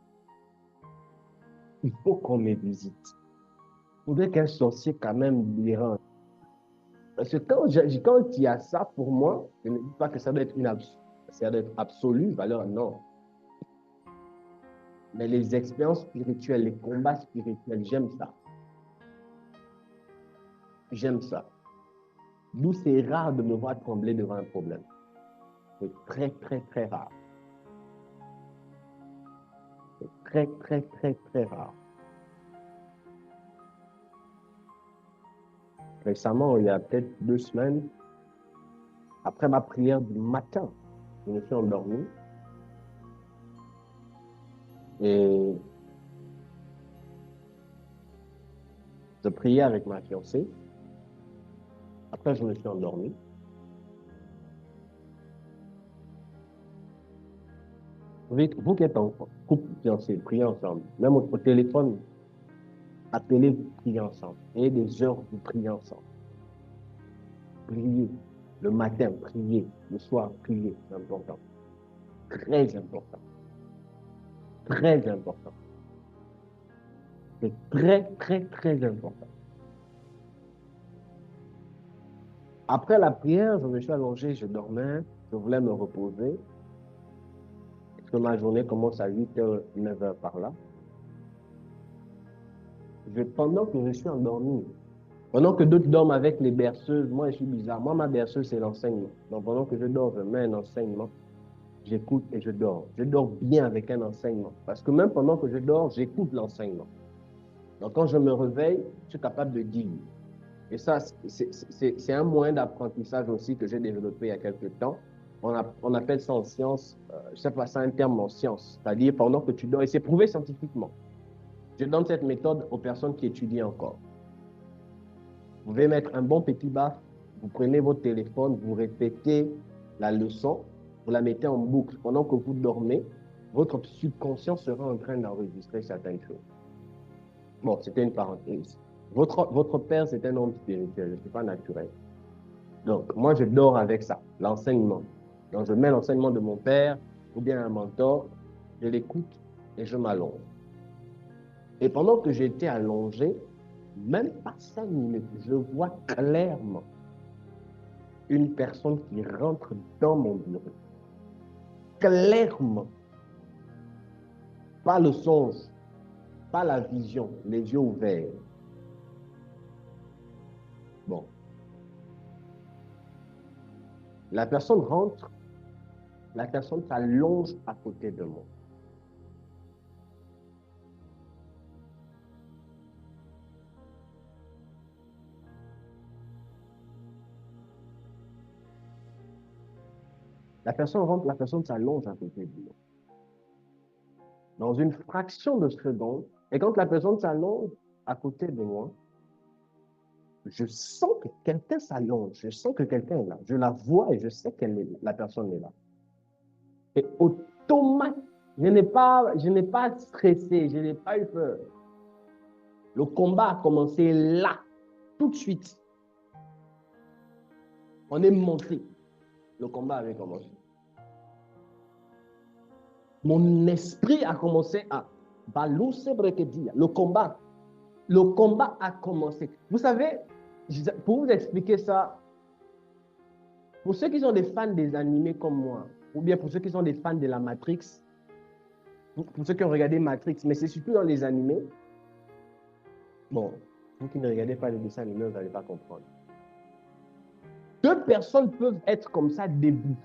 Il faut qu'on me visite. Il faudrait qu'un sorcier quand même dérange. Parce que quand il y a ça pour moi, je ne dis pas que ça doit être ça doit être absolu, valeur, non. Mais les expériences spirituelles, les combats spirituels, j'aime ça. J'aime ça. D'où c'est rare de me voir trembler devant un problème. C'est très, très, très rare. C'est très, très, très, très rare. Récemment, il y a peut-être 2 semaines, après ma prière du matin, je me suis endormi. Et je priais avec ma fiancée. Après, je me suis endormi. Vous qui êtes en couple fiancé, priez ensemble. Même au téléphone, appelez, priez ensemble. Et des heures, vous priez ensemble. Priez. Le matin, priez. Le soir, priez. C'est important. Très important. Très important. C'est très, très, très important. Après la prière, je me suis allongé, je dormais, je voulais me reposer. Parce que ma journée commence à 8h, 9h par là. Pendant que je suis endormi, pendant que d'autres dorment avec les berceuses, moi je suis bizarre. Moi, ma berceuse, c'est l'enseignement. Donc pendant que je dors, je mets un enseignement, j'écoute et je dors. Je dors bien avec un enseignement. Parce que même pendant que je dors, j'écoute l'enseignement. Donc quand je me réveille, je suis capable de dire. Et ça, c'est un moyen d'apprentissage aussi que j'ai développé il y a quelques temps. On appelle ça en science, je ne sais pas, c'est un terme en science, c'est-à-dire pendant que tu dors, et c'est prouvé scientifiquement. Je donne cette méthode aux personnes qui étudient encore. Vous pouvez mettre un bon petit baf, vous prenez votre téléphone, vous répétez la leçon, vous la mettez en boucle. Pendant que vous dormez, votre subconscient sera en train d'enregistrer certaines choses. Bon, c'était une parenthèse. Votre père, c'est un homme spirituel, je ne suis pas naturel. Donc, moi, je dors avec ça, l'enseignement. Donc, je mets l'enseignement de mon père ou bien un mentor, je l'écoute et je m'allonge. Et pendant que j'étais allongé, même pas 5 minutes, je vois clairement une personne qui rentre dans mon bureau. Clairement. Pas le songe, pas la vision, les yeux ouverts. Bon. La personne rentre, la personne s'allonge à côté de moi. La personne rentre, la personne s'allonge à côté de moi. Dans une fraction de seconde, et quand la personne s'allonge à côté de moi, je sens que quelqu'un s'allonge, je sens que quelqu'un est là. Je la vois et je sais que la personne est là. Et automatiquement, je n'ai pas stressé, je n'ai pas eu peur. Le combat a commencé là, tout de suite. On est monté. Le combat avait commencé. Mon esprit a commencé à le combat a commencé. Vous savez, pour vous expliquer ça, pour ceux qui sont des fans des animés comme moi, ou bien pour ceux qui sont des fans de la Matrix, pour ceux qui ont regardé Matrix, mais c'est surtout dans les animés. Bon, vous qui ne regardez pas les dessins animés, vous n'allez pas comprendre. 2 personnes peuvent être comme ça debout,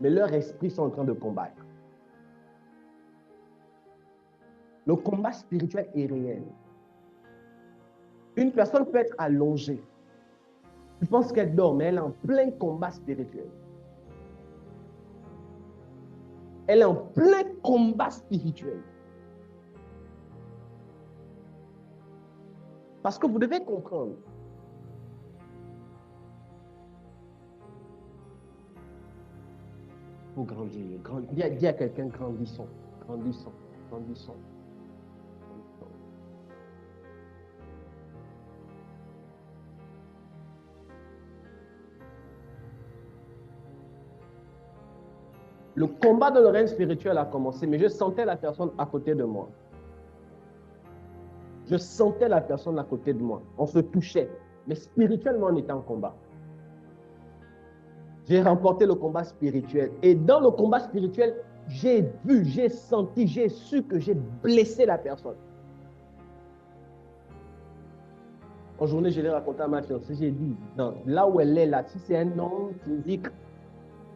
mais leurs esprits sont en train de combattre. Le combat spirituel est réel. Une personne peut être allongée. Tu penses qu'elle dort, mais elle est en plein combat spirituel. Elle est en plein combat spirituel. Parce que vous devez comprendre. Il faut grandir. Dis à quelqu'un, grandissons, grandissons, grandissons. Le combat dans le règne spirituel a commencé, mais je sentais la personne à côté de moi. Je sentais la personne à côté de moi. On se touchait, mais spirituellement, on était en combat. J'ai remporté le combat spirituel. Et dans le combat spirituel, j'ai vu, j'ai senti, j'ai su que j'ai blessé la personne. En journée, je l'ai raconté à ma fiancée, j'ai dit, là où elle est là, si c'est un homme physique,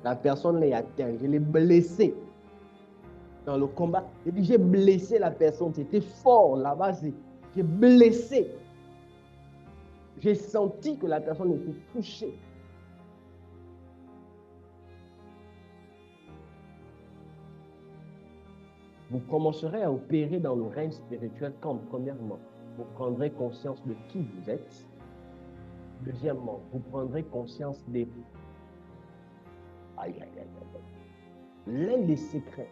la personne l'est atteinte. Je l'ai blessé dans le combat. J'ai dit, j'ai blessé la personne. C'était fort là-bas. J'ai blessé. J'ai senti que la personne était touchée. Vous commencerez à opérer dans le règne spirituel quand, premièrement, vous prendrez conscience de qui vous êtes. Deuxièmement, vous prendrez conscience des... L'un des secrets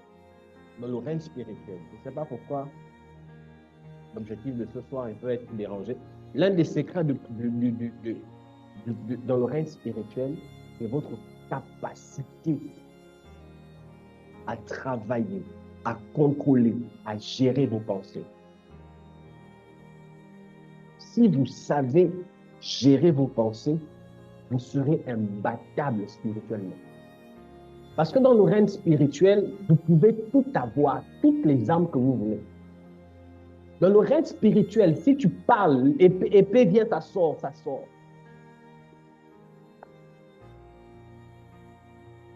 dans le règne spirituel, je ne sais pas pourquoi l'objectif de ce soir il peut être dérangé. L'un des secrets dans le règne spirituel, c'est votre capacité à travailler, à contrôler, à gérer vos pensées. Si vous savez gérer vos pensées, vous serez imbattable spirituellement. Parce que dans le règne spirituel, vous pouvez tout avoir, toutes les armes que vous voulez. Dans le règne spirituel, si tu parles, épée vient, ça sort, ça sort.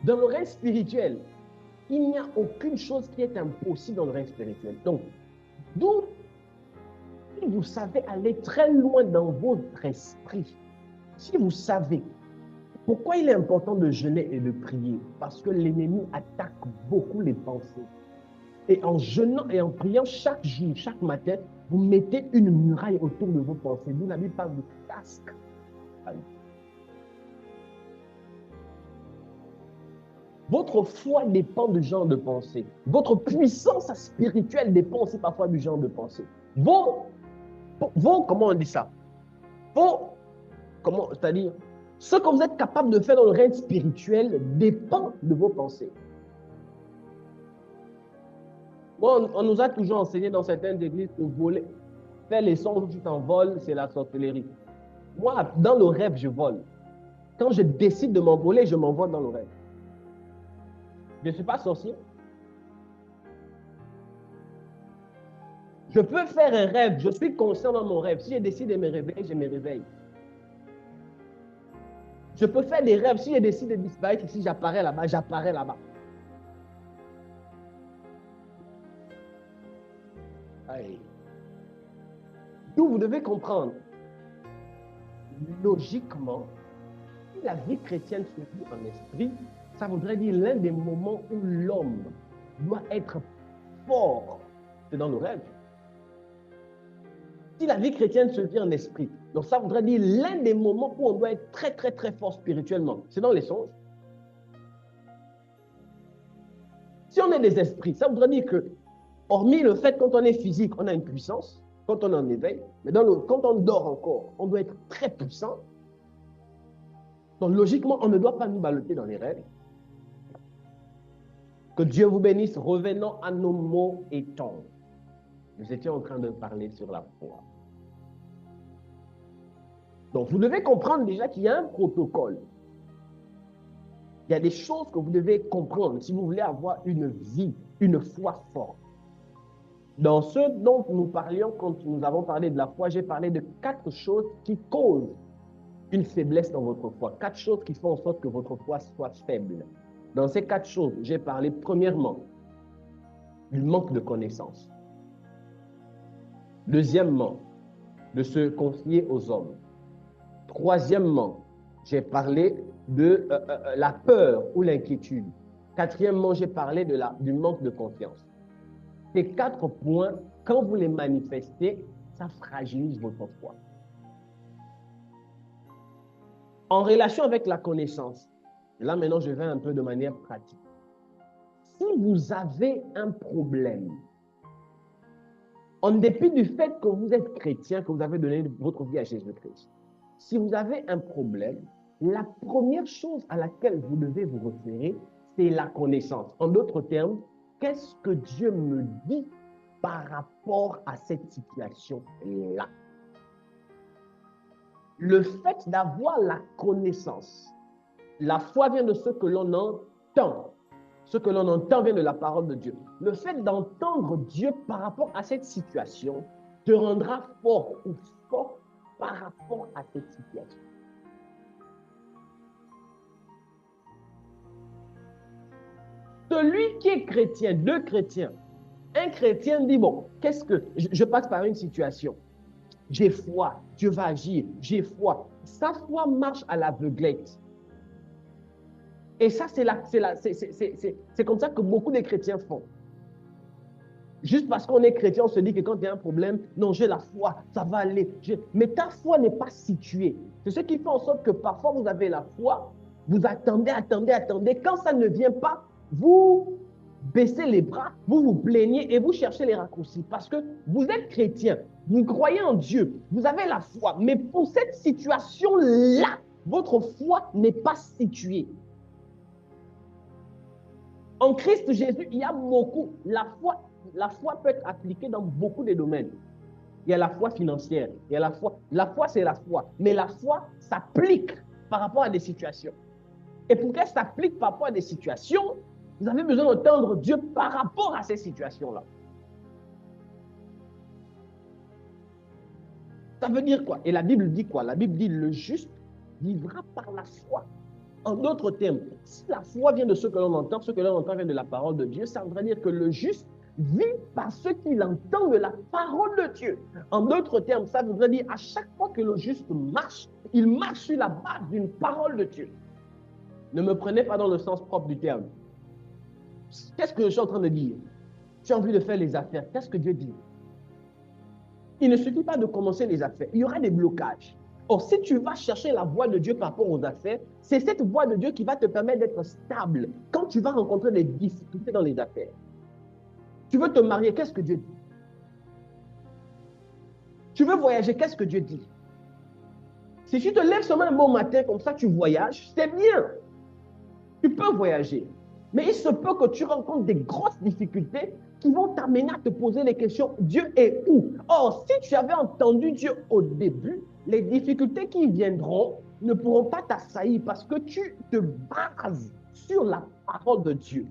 Dans le règne spirituel, il n'y a aucune chose qui est impossible dans le règne spirituel. Donc, d'où si vous savez aller très loin dans votre esprit, si vous savez Pourquoi il est important de jeûner et de prier? Parce que l'ennemi attaque beaucoup les pensées. Et en jeûnant et en priant chaque jour, chaque matin, vous mettez une muraille autour de vos pensées. D'où la Bible parle de casque. Votre foi dépend du genre de pensée. Votre puissance spirituelle dépend aussi parfois du genre de pensée. Comment on dit ça? C'est-à-dire, ce que vous êtes capable de faire dans le règne spirituel dépend de vos pensées. Bon, on nous a toujours enseigné dans certaines églises que voler, faire les sons où tu t'envoles, c'est la sorcellerie. Moi, dans le rêve, je vole. Quand je décide de m'envoler, je m'envole dans le rêve. Je ne suis pas sorcier. Je peux faire un rêve, je suis conscient dans mon rêve. Si je décide de me réveiller, je me réveille. Je peux faire des rêves, si je décide de disparaître, si j'apparais là-bas, j'apparais là-bas. D'où vous devez comprendre, logiquement, si la vie chrétienne se vit en esprit, ça voudrait dire l'un des moments où l'homme doit être fort, c'est dans le rêve. Si la vie chrétienne se vit en esprit, donc ça voudrait dire l'un des moments où on doit être très, très, très fort spirituellement, c'est dans les songes. Si on est des esprits, ça voudrait dire que, hormis le fait quand on est physique, on a une puissance, quand on est en éveil, mais quand on dort encore, on doit être très puissant. Donc logiquement, on ne doit pas nous balloter dans les rêves. Que Dieu vous bénisse. Revenons à nos mots et temps. Nous étions en train de parler sur la foi. Donc vous devez comprendre déjà qu'il y a un protocole. Il y a des choses que vous devez comprendre si vous voulez avoir une vie, une foi forte. Dans ce dont nous parlions quand nous avons parlé de la foi, j'ai parlé de 4 choses qui causent une faiblesse dans votre foi. 4 choses qui font en sorte que votre foi soit faible. Dans ces 4 choses, j'ai parlé premièrement du manque de connaissance. Deuxièmement, de se confier aux hommes. Troisièmement, j'ai parlé de la peur ou l'inquiétude. Quatrièmement, j'ai parlé du manque de confiance. Ces 4 points, quand vous les manifestez, ça fragilise votre foi. En relation avec la connaissance, là maintenant je vais un peu de manière pratique. Si vous avez un problème, en dépit du fait que vous êtes chrétien, que vous avez donné votre vie à Jésus-Christ, si vous avez un problème, la première chose à laquelle vous devez vous référer, c'est la connaissance. En d'autres termes, qu'est-ce que Dieu me dit par rapport à cette situation-là? Le fait d'avoir la connaissance, la foi vient de ce que l'on entend. Ce que l'on entend vient de la parole de Dieu. Le fait d'entendre Dieu par rapport à cette situation te rendra fort ou fort par rapport à cette situation. Celui qui est chrétien, 2 chrétiens, un chrétien dit, bon, qu'est-ce que... Je passe par une situation. J'ai foi, Dieu va agir, j'ai foi. Sa foi marche à l'aveuglette. Et ça, c'est comme ça que beaucoup de chrétiens font. Juste parce qu'on est chrétien, on se dit que quand il y a un problème, non, j'ai la foi, ça va aller. Mais ta foi n'est pas située. C'est ce qui fait en sorte que parfois vous avez la foi, vous attendez. Quand ça ne vient pas, vous baissez les bras, vous vous plaignez et vous cherchez les raccourcis. Parce que vous êtes chrétien, vous croyez en Dieu, vous avez la foi. Mais pour cette situation-là, votre foi n'est pas située. En Christ Jésus, il y a beaucoup. La foi peut être appliquée dans beaucoup de domaines. Il y a la foi financière, il y a la foi. La foi, c'est la foi. Mais la foi s'applique par rapport à des situations. Et pour qu'elle s'applique par rapport à des situations, vous avez besoin d'entendre Dieu par rapport à ces situations-là. Ça veut dire quoi? Et la Bible dit quoi? La Bible dit le juste vivra par la foi. En d'autres termes, si la foi vient de ce que l'on entend, ce que l'on entend vient de la parole de Dieu, ça voudrait dire que le juste vit par ce qu'il entend de la parole de Dieu. En d'autres termes, ça voudrait dire à chaque fois que le juste marche, il marche sur la base d'une parole de Dieu. Ne me prenez pas dans le sens propre du terme. Qu'est-ce que je suis en train de dire? Tu as envie de faire les affaires. Qu'est-ce que Dieu dit? Il ne suffit pas de commencer les affaires. Il y aura des blocages. Or, si tu vas chercher la voie de Dieu par rapport aux affaires, c'est cette voie de Dieu qui va te permettre d'être stable quand tu vas rencontrer des difficultés dans les affaires. Tu veux te marier, qu'est-ce que Dieu dit? Tu veux voyager, qu'est-ce que Dieu dit? Si tu te lèves seulement un bon matin, comme ça tu voyages, c'est bien. Tu peux voyager. Mais il se peut que tu rencontres des grosses difficultés qui vont t'amener à te poser les questions, Dieu est où? Or, si tu avais entendu Dieu au début, les difficultés qui viendront ne pourront pas t'assaillir parce que tu te bases sur la parole de Dieu,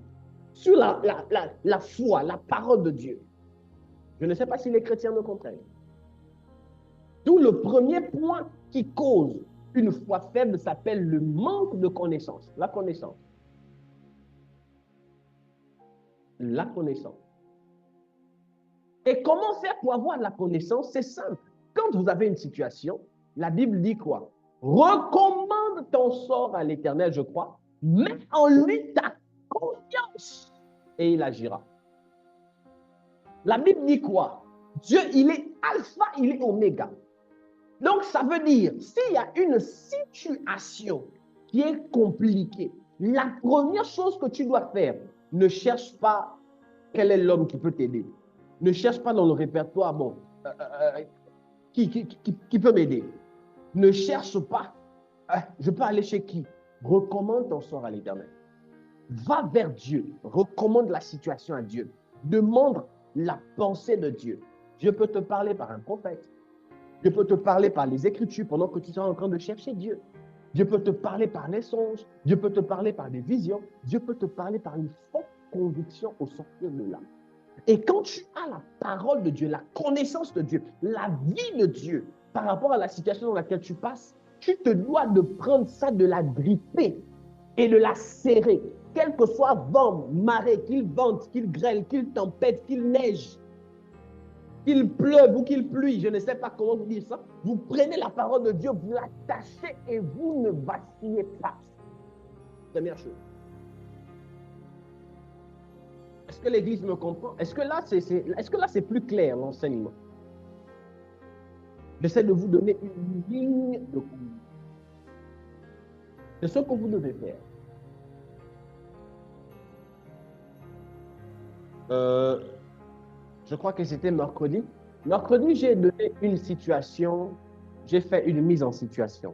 sur la foi, la parole de Dieu. Je ne sais pas si les chrétiens me comprennent. D'où le premier point qui cause une foi faible s'appelle le manque de connaissance. La connaissance. La connaissance. Et comment faire pour avoir la connaissance? C'est simple. Quand vous avez une situation, la Bible dit quoi? Recommande ton sort à l'Éternel, je crois. Mets en lui ta confiance et il agira. La Bible dit quoi? Dieu, il est alpha, il est oméga. Donc, ça veut dire, s'il y a une situation qui est compliquée, la première chose que tu dois faire, ne cherche pas quel est l'homme qui peut t'aider. Ne cherche pas dans le répertoire, bon, qui peut m'aider. Ne cherche pas, je peux aller chez qui? Recommande ton sort à l'Éternel. Va vers Dieu, recommande la situation à Dieu. Demande la pensée de Dieu. Dieu peut te parler par un prophète. Dieu peut te parler par les Écritures pendant que tu es en train de chercher Dieu. Dieu peut te parler par les songes. Dieu peut te parler par des visions. Dieu peut te parler par une forte conviction au sortir de là. Et quand tu as la parole de Dieu, la connaissance de Dieu, la vie de Dieu par rapport à la situation dans laquelle tu passes, tu te dois de prendre ça, de la gripper et de la serrer. Quel que soit vent, marée, qu'il vente, qu'il grêle, qu'il tempête, qu'il neige, qu'il pleuve ou qu'il pluie, je ne sais pas comment vous dire ça, vous prenez la parole de Dieu, vous l'attachez et vous ne vacillez pas. Première chose. Est-ce que l'Église me comprend? Est-ce que là, c'est plus clair, l'enseignement? J'essaie de vous donner une ligne de conduite. C'est ce que vous devez faire. Je crois que c'était mercredi. Mercredi, j'ai donné une situation, j'ai fait une mise en situation.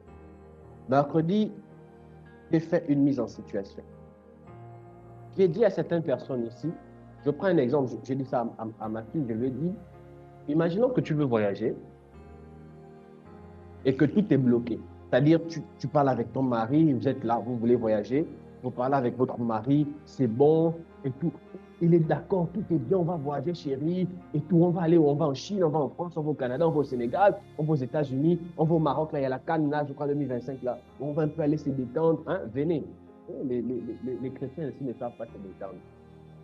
Mercredi, j'ai fait une mise en situation. J'ai dit à certaines personnes ici, je prends un exemple, j'ai dit ça à ma fille, je lui ai dit, imaginons que tu veux voyager et que tout est bloqué. C'est-à-dire, tu parles avec ton mari, vous êtes là, vous voulez voyager, vous parlez avec votre mari, c'est bon et tout. Il est d'accord, tout est bien, on va voyager, chérie, et tout, on va aller, on va en Chine, on va en France, on va au Canada, on va au Sénégal, on va aux États-Unis, on va au Maroc, là, il y a la Cannes, là, je crois, 2025, là, on va un peu aller se détendre, hein, venez. Les chrétiens ici ne savent pas se détendre.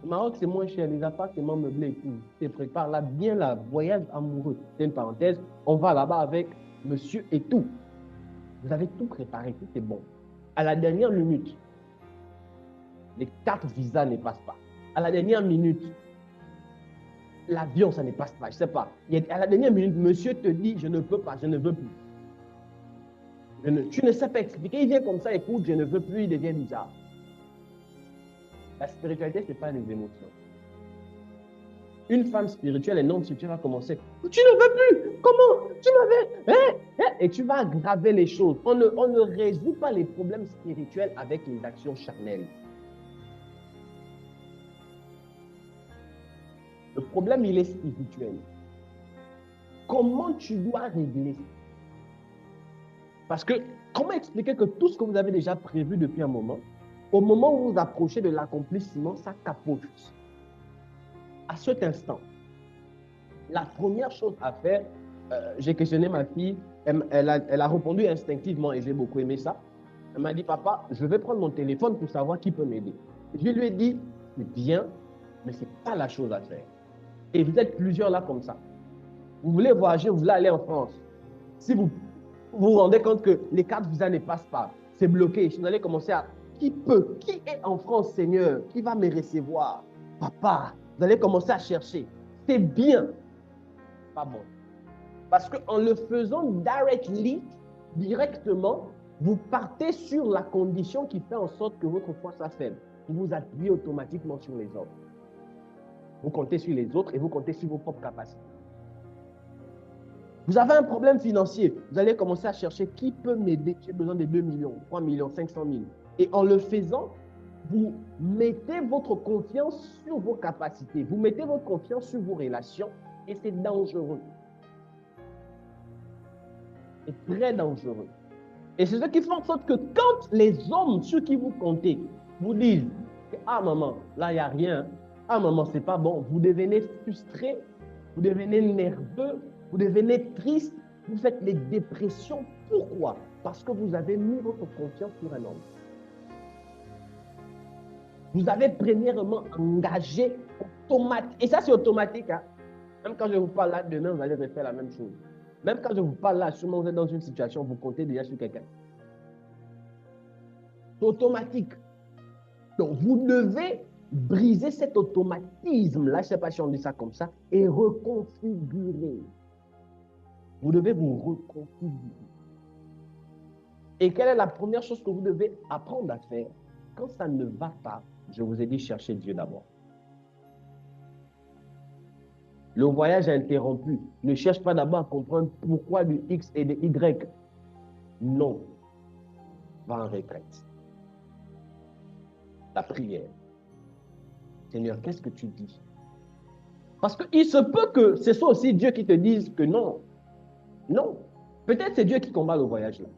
Au Maroc, c'est moins cher, les appartements meublés et tout. Tu te prépares là, bien là, voyage amoureux. C'est une parenthèse, on va là-bas avec monsieur et tout. Vous avez tout préparé, tout est bon. À la dernière minute, les 4 visas ne passent pas. À la dernière minute, l'avion, ça ne passe pas, je ne sais pas. À la dernière minute, monsieur te dit, je ne peux pas, je ne veux plus. Tu ne sais pas expliquer, il vient comme ça, écoute, je ne veux plus, il devient bizarre. La spiritualité, ce n'est pas les émotions. Une femme spirituelle, un homme spirituel va commencer, tu ne veux plus, comment? Tu m'avais, et tu vas aggraver les choses. On ne résout pas les problèmes spirituels avec les actions charnelles. Le problème, il est spirituel. Comment tu dois régler ça? Parce que, comment expliquer que tout ce que vous avez déjà prévu depuis un moment, au moment où vous vous approchez de l'accomplissement, ça capote. À cet instant, la première chose à faire, j'ai questionné ma fille, elle a répondu instinctivement et j'ai beaucoup aimé ça. Elle m'a dit, papa, je vais prendre mon téléphone pour savoir qui peut m'aider. Je lui ai dit, c'est bien, mais ce n'est pas la chose à faire. Et vous êtes plusieurs là comme ça. Vous voulez voyager, vous voulez aller en France. Si vous vous rendez compte que les 4 visas ne passent pas, c'est bloqué. Vous allez commencer à qui peut? Qui est en France, Seigneur? Qui va me recevoir? Papa, vous allez commencer à chercher. C'est bien. Pas bon. Parce qu'en le faisant directement, vous partez sur la condition qui fait en sorte que votre foi soit faible. Vous vous appuyez automatiquement sur les autres. Vous comptez sur les autres et vous comptez sur vos propres capacités. Vous avez un problème financier, vous allez commencer à chercher qui peut m'aider. J'ai besoin de 2 millions, 3 millions, 500 000. Et en le faisant, vous mettez votre confiance sur vos capacités. Vous mettez votre confiance sur vos relations et c'est dangereux. C'est très dangereux. Et c'est ce qui fait en sorte que quand les hommes sur qui vous comptez vous disent « Ah maman, là il n'y a rien. Ah maman, c'est pas bon. » Vous devenez frustré, vous devenez nerveux, vous devenez triste, vous faites des dépressions. Pourquoi? Parce que vous avez mis votre confiance sur un homme. Vous avez premièrement engagé automatique. Et ça, c'est automatique. Hein? Même quand je vous parle là, demain, vous allez refaire la même chose. Même quand je vous parle là, sûrement vous êtes dans une situation, vous comptez déjà sur quelqu'un. C'est automatique. Donc, vous devez briser cet automatisme-là, je ne sais pas si on dit ça comme ça, et reconfigurer. Vous devez vous reconfigurer. Et quelle est la première chose que vous devez apprendre à faire? Quand ça ne va pas, je vous ai dit, cherchez Dieu d'abord. Le voyage est interrompu. Ne cherche pas d'abord à comprendre pourquoi du X et de Y. Non. Va en retraite. La prière. Seigneur, qu'est-ce que tu dis? Parce qu'il se peut que ce soit aussi Dieu qui te dise que non. Non. Peut-être c'est Dieu qui combat le voyage là.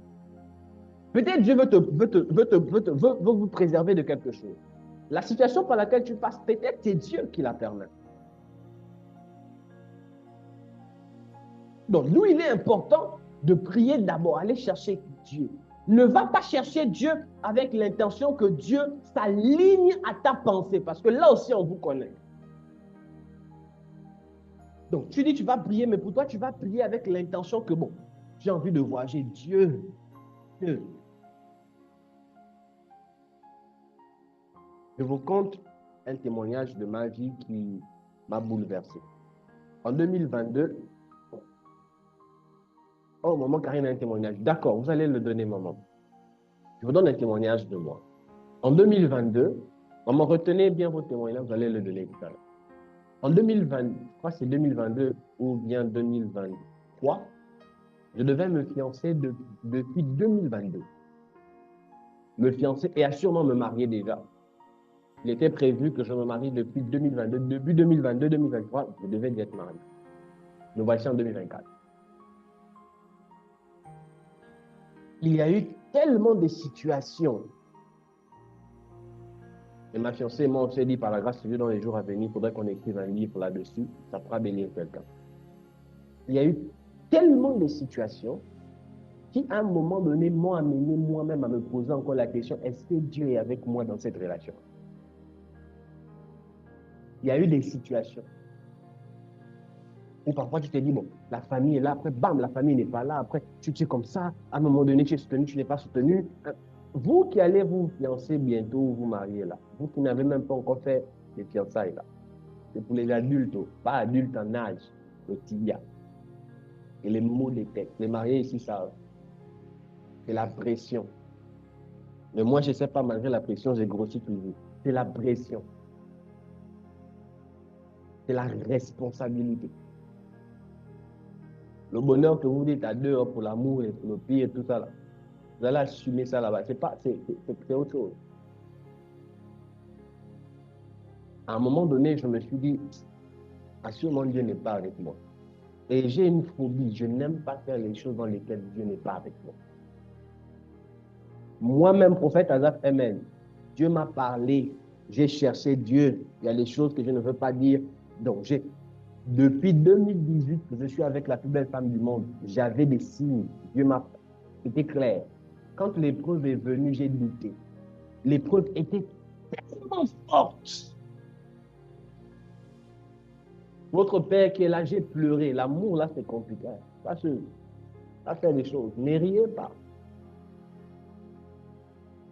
Peut-être Dieu veut vous préserver de quelque chose. La situation par laquelle tu passes, peut-être c'est Dieu qui la permet. Donc, nous, il est important de prier d'abord, aller chercher Dieu. Ne va pas chercher Dieu avec l'intention que Dieu s'aligne à ta pensée, parce que là aussi, on vous connaît. Donc, tu dis, tu vas prier, mais pour toi, tu vas prier avec l'intention que, bon, j'ai envie de voyager. Dieu. Je vous conte un témoignage de ma vie qui m'a bouleversé. En 2022, oh, maman Karine a un témoignage. D'accord, vous allez le donner, maman. Je vous donne un témoignage de moi. En 2022, maman, retenez bien votre témoignage, vous allez le donner tout à l'heure. En 2020, je crois que c'est 2022 ou bien 2023, je devais me fiancer depuis 2022. Me fiancer et assurément me marier déjà. Il était prévu que je me marie depuis 2022. Début 2022-2023, je devais être marié. Nous voici en 2024. Il y a eu tellement de situations. Et ma fiancée et moi, on s'est dit, par la grâce de Dieu, dans les jours à venir, il faudrait qu'on écrive un livre là-dessus. Ça fera bénir quelqu'un. Il y a eu tellement de situations qui, à un moment donné, m'ont amené moi-même à me poser encore la question, est-ce que Dieu est avec moi dans cette relation? Il y a eu des situations où parfois tu te dis, bon, la famille est là, après, bam, la famille n'est pas là, après, tu es comme ça, à un moment donné, tu es soutenu, tu n'es pas soutenu. Vous qui allez vous fiancer bientôt, vous marier là, vous qui n'avez même pas encore fait les fiançailles là, c'est pour les adultes, pas adultes en âge, le tibia. Et les maux des têtes. Les mariés ici, ça, c'est la pression. Mais moi, je ne sais pas, malgré la pression, j'ai grossi toujours. C'est la pression. C'est la responsabilité. Le bonheur que vous dites à deux pour l'amour et pour le pire et tout ça là, vous allez assumer ça là-bas. C'est autre chose. À un moment donné, je me suis dit, assurément Dieu n'est pas avec moi. Et j'ai une phobie, je n'aime pas faire les choses dans lesquelles Dieu n'est pas avec moi. Moi-même, prophète Azaf, amen. Dieu m'a parlé, j'ai cherché Dieu. Il y a des choses que je ne veux pas dire. Donc, depuis 2018 que je suis avec la plus belle femme du monde, j'avais des signes. Dieu m'a été clair. Quand l'épreuve est venue, j'ai douté. L'épreuve était tellement forte. Votre père qui est là, j'ai pleuré. L'amour, là, c'est compliqué. Pas sûr. Pas faire des choses. Ne riez pas.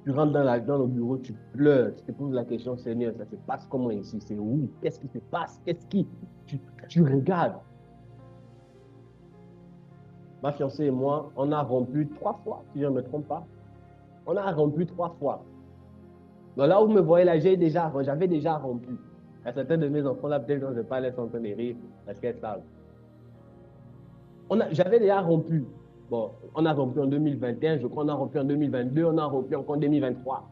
Tu rentres dans le bureau, tu pleures, tu te poses la question, Seigneur, ça se passe comment ici? C'est où? Qu'est-ce qui se passe? Tu regardes. Ma fiancée et moi, on a rompu 3 fois, si je ne me trompe pas. On a rompu 3 fois. Donc là où vous me voyez là, j'avais déjà rompu. À certains de mes enfants là, peut-être dont je parle, elles sont en train de rire parce qu'elles savent. J'avais déjà rompu. Bon, on a rompu en 2021, je crois qu'on a rompu en 2022, on a rompu encore en 2023.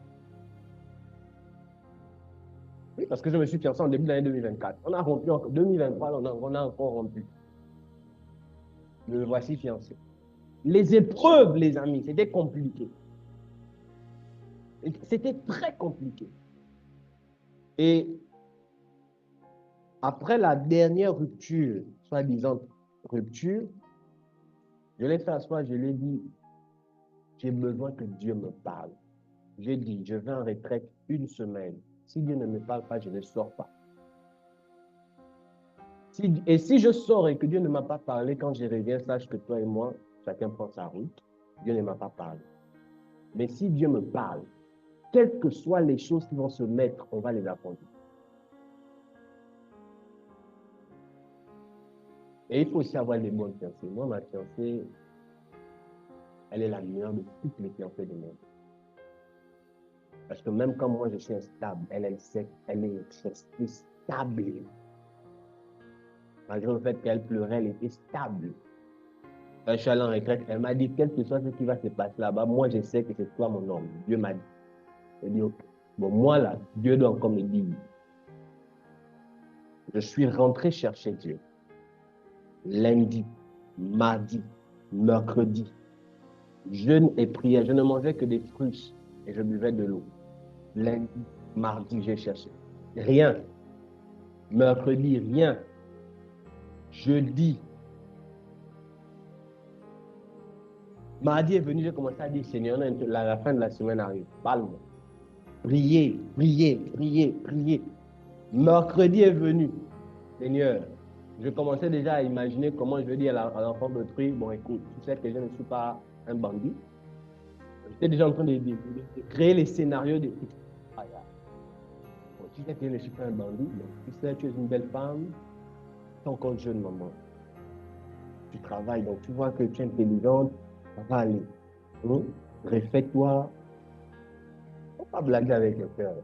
Oui, parce que je me suis fiancé en début de l'année 2024. On a rompu en 2023, on a encore rompu. Me voici fiancé. Les épreuves, les amis, c'était compliqué. C'était très compliqué. Et après la dernière rupture, soi-disant rupture, je l'ai fait asseoir, je lui ai dit, j'ai besoin que Dieu me parle. J'ai dit, je vais en retraite 1 semaine. Si Dieu ne me parle pas, je ne sors pas. Et si je sors et que Dieu ne m'a pas parlé, quand je reviens, sache que toi et moi, chacun prend sa route. Dieu ne m'a pas parlé. Mais si Dieu me parle, quelles que soient les choses qui vont se mettre, on va les affronter. Et il faut aussi avoir les bonnes fiancées. Moi, ma fiancée, elle est la meilleure de toutes les fiancées du monde. Parce que même quand moi je suis instable, elle sait qu'elle est stable. Malgré le fait qu'elle pleurait, elle était stable. Quand je suis allé en retraite, elle m'a dit, quel que soit ce qui va se passer là-bas, moi je sais que c'est toi mon homme. Dieu m'a dit. Elle dit, ok. Bon, moi là, Dieu doit encore me dire. Je suis rentré chercher Dieu. Lundi, mardi, mercredi, jeûne et prière. Je ne mangeais que des fruits et je buvais de l'eau. Lundi, mardi, j'ai cherché. Rien. Mercredi, rien. Jeudi. Mardi est venu, j'ai commencé à dire, Seigneur, la fin de la semaine arrive. Parle-moi. Priez, priez, priez, priez. Mercredi est venu. Seigneur, je commençais déjà à imaginer comment je vais dire à l'enfant d'autrui, bon écoute, tu sais que je ne suis pas un bandit. J'étais déjà en train de créer les scénarios de... Ah, bon, tu sais que je ne suis pas un bandit, donc tu sais, tu es une belle femme, tu es encore jeune maman. Tu travailles, donc tu vois que tu es intelligente, ça va aller. Réfais-toi. Il ne faut pas blaguer avec le cœur.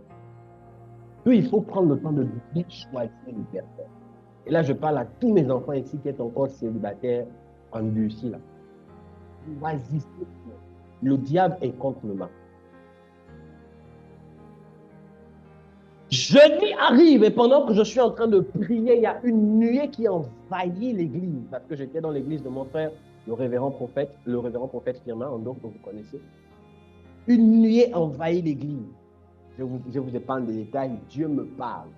Puis, il faut prendre le temps de bien choisir une personne. Et là, je parle à tous mes enfants ici qui sont encore célibataires, endurcis là. Choisissez. Le diable est contre le mal. Jeudi arrive et pendant que je suis en train de prier, il y a une nuée qui envahit l'église. Parce que j'étais dans l'église de mon frère, le révérend prophète Firmin, en donc que vous connaissez. Une nuée envahit l'église. Je vous épargne des détails. Dieu me parle.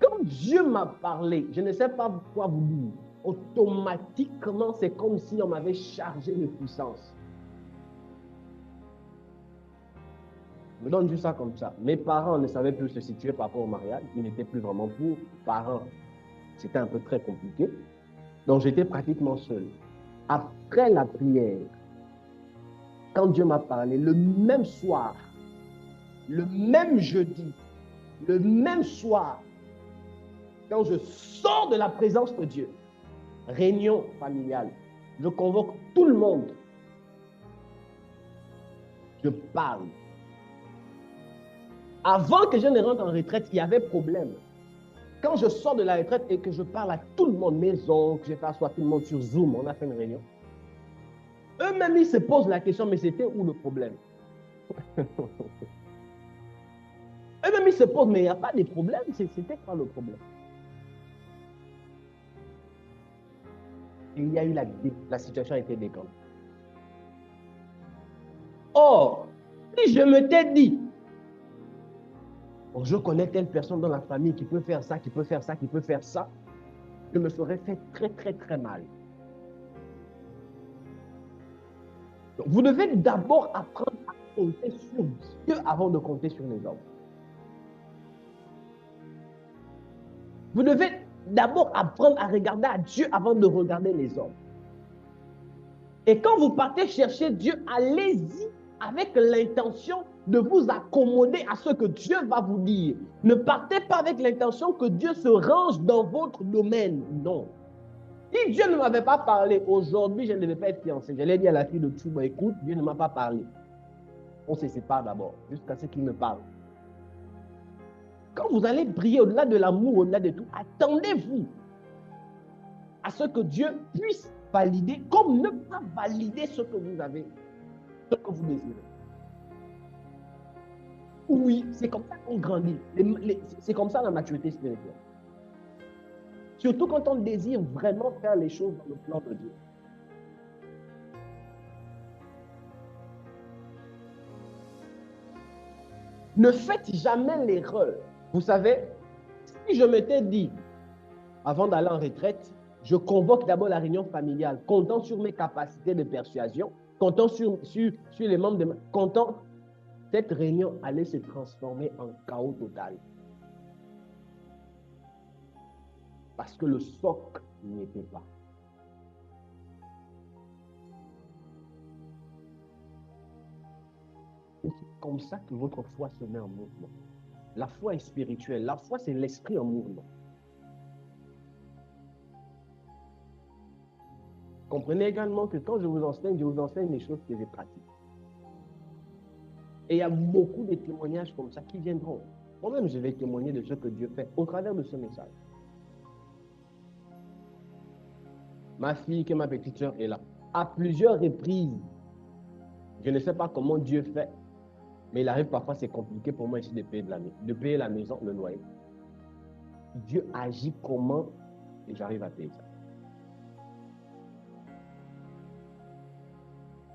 Quand Dieu m'a parlé, je ne sais pas quoi vous dire. Automatiquement, c'est comme si on m'avait chargé de puissance. Je me donne juste ça comme ça. Mes parents ne savaient plus se situer par rapport au mariage. Ils n'étaient plus vraiment pour. Parents, c'était un peu très compliqué. Donc, j'étais pratiquement seul. Après la prière, quand Dieu m'a parlé, le même soir, le même jeudi, le même soir, quand je sors de la présence de Dieu, réunion familiale, je convoque tout le monde. Je parle. Avant que je ne rentre en retraite, il y avait problème. Quand je sors de la retraite et que je parle à tout le monde, mes oncles, j'ai fait asseoir tout le monde sur Zoom, on a fait une réunion. Eux-mêmes, ils se posent la question, mais c'était où le problème? Eux-mêmes, ils se posent, mais il n'y a pas de problème. C'était quoi le problème? Et il y a eu la situation a été décantée. Or, si je me t'ai dit, je connais telle personne dans la famille qui peut faire ça, qui peut faire ça, qui peut faire ça, je me serais fait très, très, très mal. Donc, vous devez d'abord apprendre à compter sur Dieu avant de compter sur les hommes. Vous devez d'abord apprendre à regarder à Dieu avant de regarder les hommes. Et quand vous partez chercher Dieu, allez-y avec l'intention de vous accommoder à ce que Dieu va vous dire. Ne partez pas avec l'intention que Dieu se range dans votre domaine. Non. Si Dieu ne m'avait pas parlé, aujourd'hui, je ne devais pas être fiancé. Je l'ai dit à la fille de Tchouba, écoute, Dieu ne m'a pas parlé. On se sépare d'abord, jusqu'à ce qu'il me parle. Quand vous allez prier au-delà de l'amour, au-delà de tout, attendez-vous à ce que Dieu puisse valider, comme ne pas valider ce que vous avez, ce que vous désirez. Oui, c'est comme ça qu'on grandit. C'est comme ça la maturité spirituelle. Surtout quand on désire vraiment faire les choses dans le plan de Dieu. Ne faites jamais l'erreur. Vous savez, si je m'étais dit, avant d'aller en retraite, je convoque d'abord la réunion familiale, comptant sur mes capacités de persuasion, comptant sur les membres de comptant, cette réunion allait se transformer en chaos total. Parce que le socle n'y était pas. C'est comme ça que votre foi se met en mouvement. La foi est spirituelle. La foi, c'est l'esprit en mouvement. Comprenez également que quand je vous enseigne les choses que je pratique. Et il y a beaucoup de témoignages comme ça qui viendront. Moi-même, je vais témoigner de ce que Dieu fait au travers de ce message. Ma fille, qui est ma petite soeur, est là. À plusieurs reprises, je ne sais pas comment Dieu fait, mais il arrive parfois, c'est compliqué pour moi ici de payer la maison, le loyer. Dieu agit comment et j'arrive à payer ça.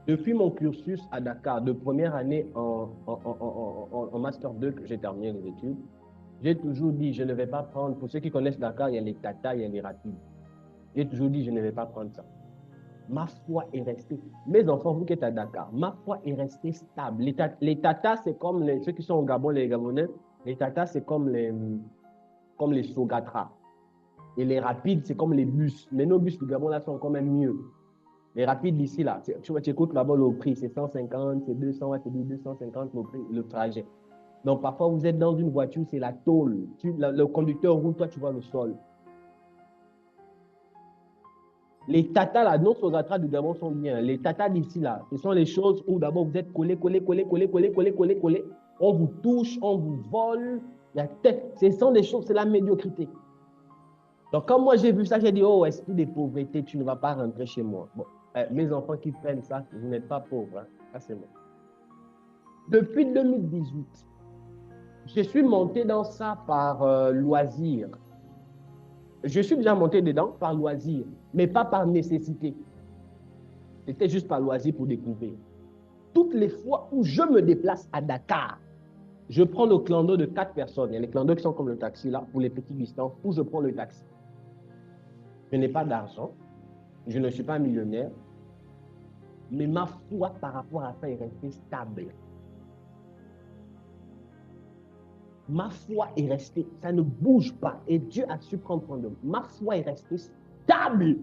Depuis mon cursus à Dakar, de première année en Master 2 que j'ai terminé les études, j'ai toujours dit, je ne vais pas prendre, pour ceux qui connaissent Dakar, il y a les Tata, il y a les Rapides. J'ai toujours dit, je ne vais pas prendre ça. Ma foi est restée. Mes enfants, vous qui êtes à Dakar, ma foi est restée stable. Les Tata, c'est comme ceux qui sont au Gabon, les Gabonais. Les Tata, c'est comme les Sogatra. Et les Rapides, c'est comme les bus. Mais nos bus du Gabon, là, sont quand même mieux. Les Rapides d'ici, là, tu écoutes là-bas le prix, c'est 150, c'est 200, c'est 250 le trajet. Donc, parfois, vous êtes dans une voiture, c'est la tôle. Le conducteur roule, toi, tu vois le sol. Les tatas, là, nos Sogatra du Gabon sont bien. Les tatas d'ici, là, ce sont les choses où d'abord vous êtes collés. On vous touche, on vous vole. Ce sont des choses, c'est la médiocrité. Donc, quand moi j'ai vu ça, j'ai dit, oh, esprit de pauvreté, tu ne vas pas rentrer chez moi. Bon, mes enfants qui prennent ça, vous n'êtes pas pauvres. Hein? Ça, c'est moi. Depuis 2018, je suis monté dans ça par loisir. Je suis déjà monté dedans par loisir, mais pas par nécessité. C'était juste par loisir pour découvrir. Toutes les fois où je me déplace à Dakar, je prends le clando de 4 personnes. Il y a les clandos qui sont comme le taxi là, pour les petites distances, où je prends le taxi. Je n'ai pas d'argent, je ne suis pas millionnaire, mais ma foi par rapport à ça est restée stable. Ma foi est restée, ça ne bouge pas. Et Dieu a su prendre soin de moi. Ma foi est restée stable.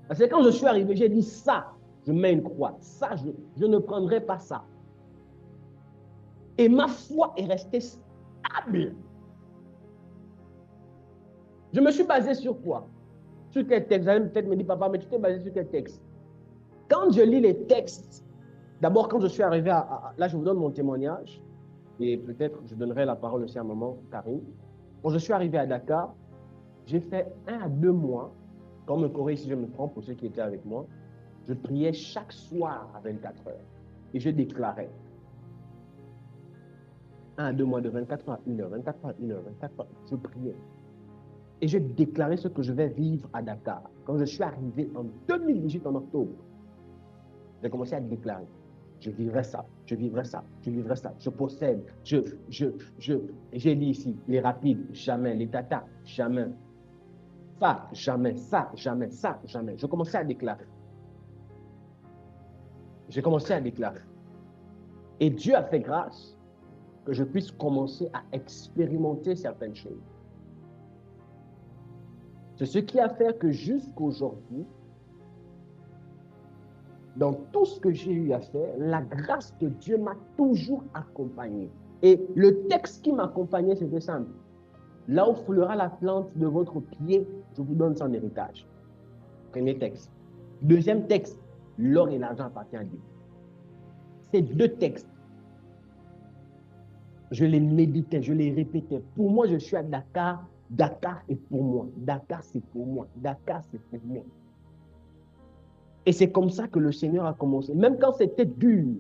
Parce que quand je suis arrivé, j'ai dit ça, je mets une croix. Ça, je ne prendrai pas ça. Et ma foi est restée stable. Je me suis basé sur quoi? Sur quel texte? Vous allez peut-être me dire, papa, mais tu t'es basé sur quel texte? Quand je lis les textes, d'abord, quand je suis arrivé là, je vous donne mon témoignage. Et peut-être je donnerai la parole aussi à maman, Karine. Quand je suis arrivé à Dakar, j'ai fait 1 à 2 mois, comme me corrige si je me trompe pour ceux qui étaient avec moi, je priais chaque soir à 24 heures. Et je déclarais 1 à 2 mois de 24 heures à 1 heure, 24 heures à 1 heure, 24 heures, je priais. Et je déclarais ce que je vais vivre à Dakar. Quand je suis arrivé en 2018, en octobre, j'ai commencé à déclarer. Je vivrai ça, je vivrai ça, je vivrai ça, je possède, j'ai dit ici, les rapides, jamais, les tatas, jamais, ça, jamais, ça, jamais, ça, jamais. Je commençais à déclarer. J'ai commencé à déclarer. Et Dieu a fait grâce que je puisse commencer à expérimenter certaines choses. C'est ce qui a fait que jusqu'aujourd'hui, Dans tout ce que j'ai eu à faire, la grâce de Dieu m'a toujours accompagné. Et le texte qui m'accompagnait, c'était simple. Là où foulera la plante de votre pied, je vous donne son héritage. Premier texte. Deuxième texte, l'or et l'argent appartiennent à Dieu. Ces deux textes, je les méditais, je les répétais. Pour moi, je suis à Dakar. Dakar est pour moi. Dakar, c'est pour moi. Dakar, c'est pour moi. Et c'est comme ça que le Seigneur a commencé. Même quand c'était dur,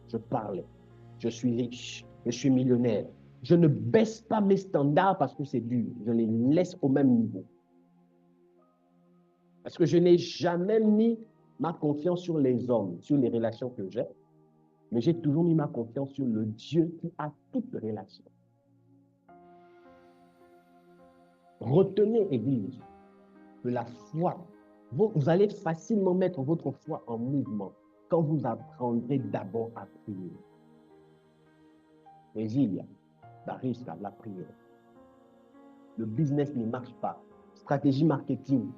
je parlais. Je suis riche, je suis millionnaire. Je ne baisse pas mes standards parce que c'est dur. Je les laisse au même niveau. Parce que je n'ai jamais mis ma confiance sur les hommes, sur les relations que j'ai, mais j'ai toujours mis ma confiance sur le Dieu qui a toutes les relations. Retenez, Église, que la foi, vous allez facilement mettre votre foi en mouvement quand vous apprendrez d'abord à prier. Résilience, la risque à la prière. Le business ne marche pas. Stratégie marketing,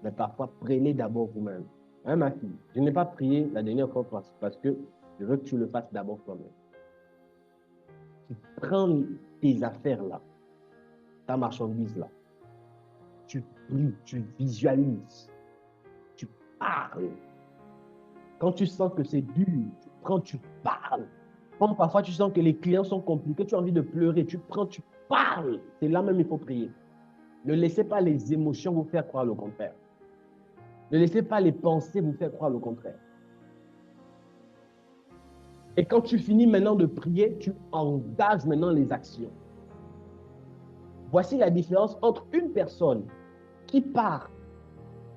mais parfois prenez d'abord vous-même. Hein, ma fille, je n'ai pas prié la dernière fois parce que je veux que tu le fasses d'abord toi-même. Tu prends tes affaires là, ta marchandise là, tu pries, tu visualises, tu parles. Quand tu sens que c'est dur, tu prends, tu parles. Quand parfois tu sens que les clients sont compliqués, tu as envie de pleurer, tu prends, tu parles. C'est là même il faut prier. Ne laissez pas les émotions vous faire croire le contraire. Ne laissez pas les pensées vous faire croire le contraire. Et quand tu finis maintenant de prier, tu engages maintenant les actions. Voici la différence entre une personne qui part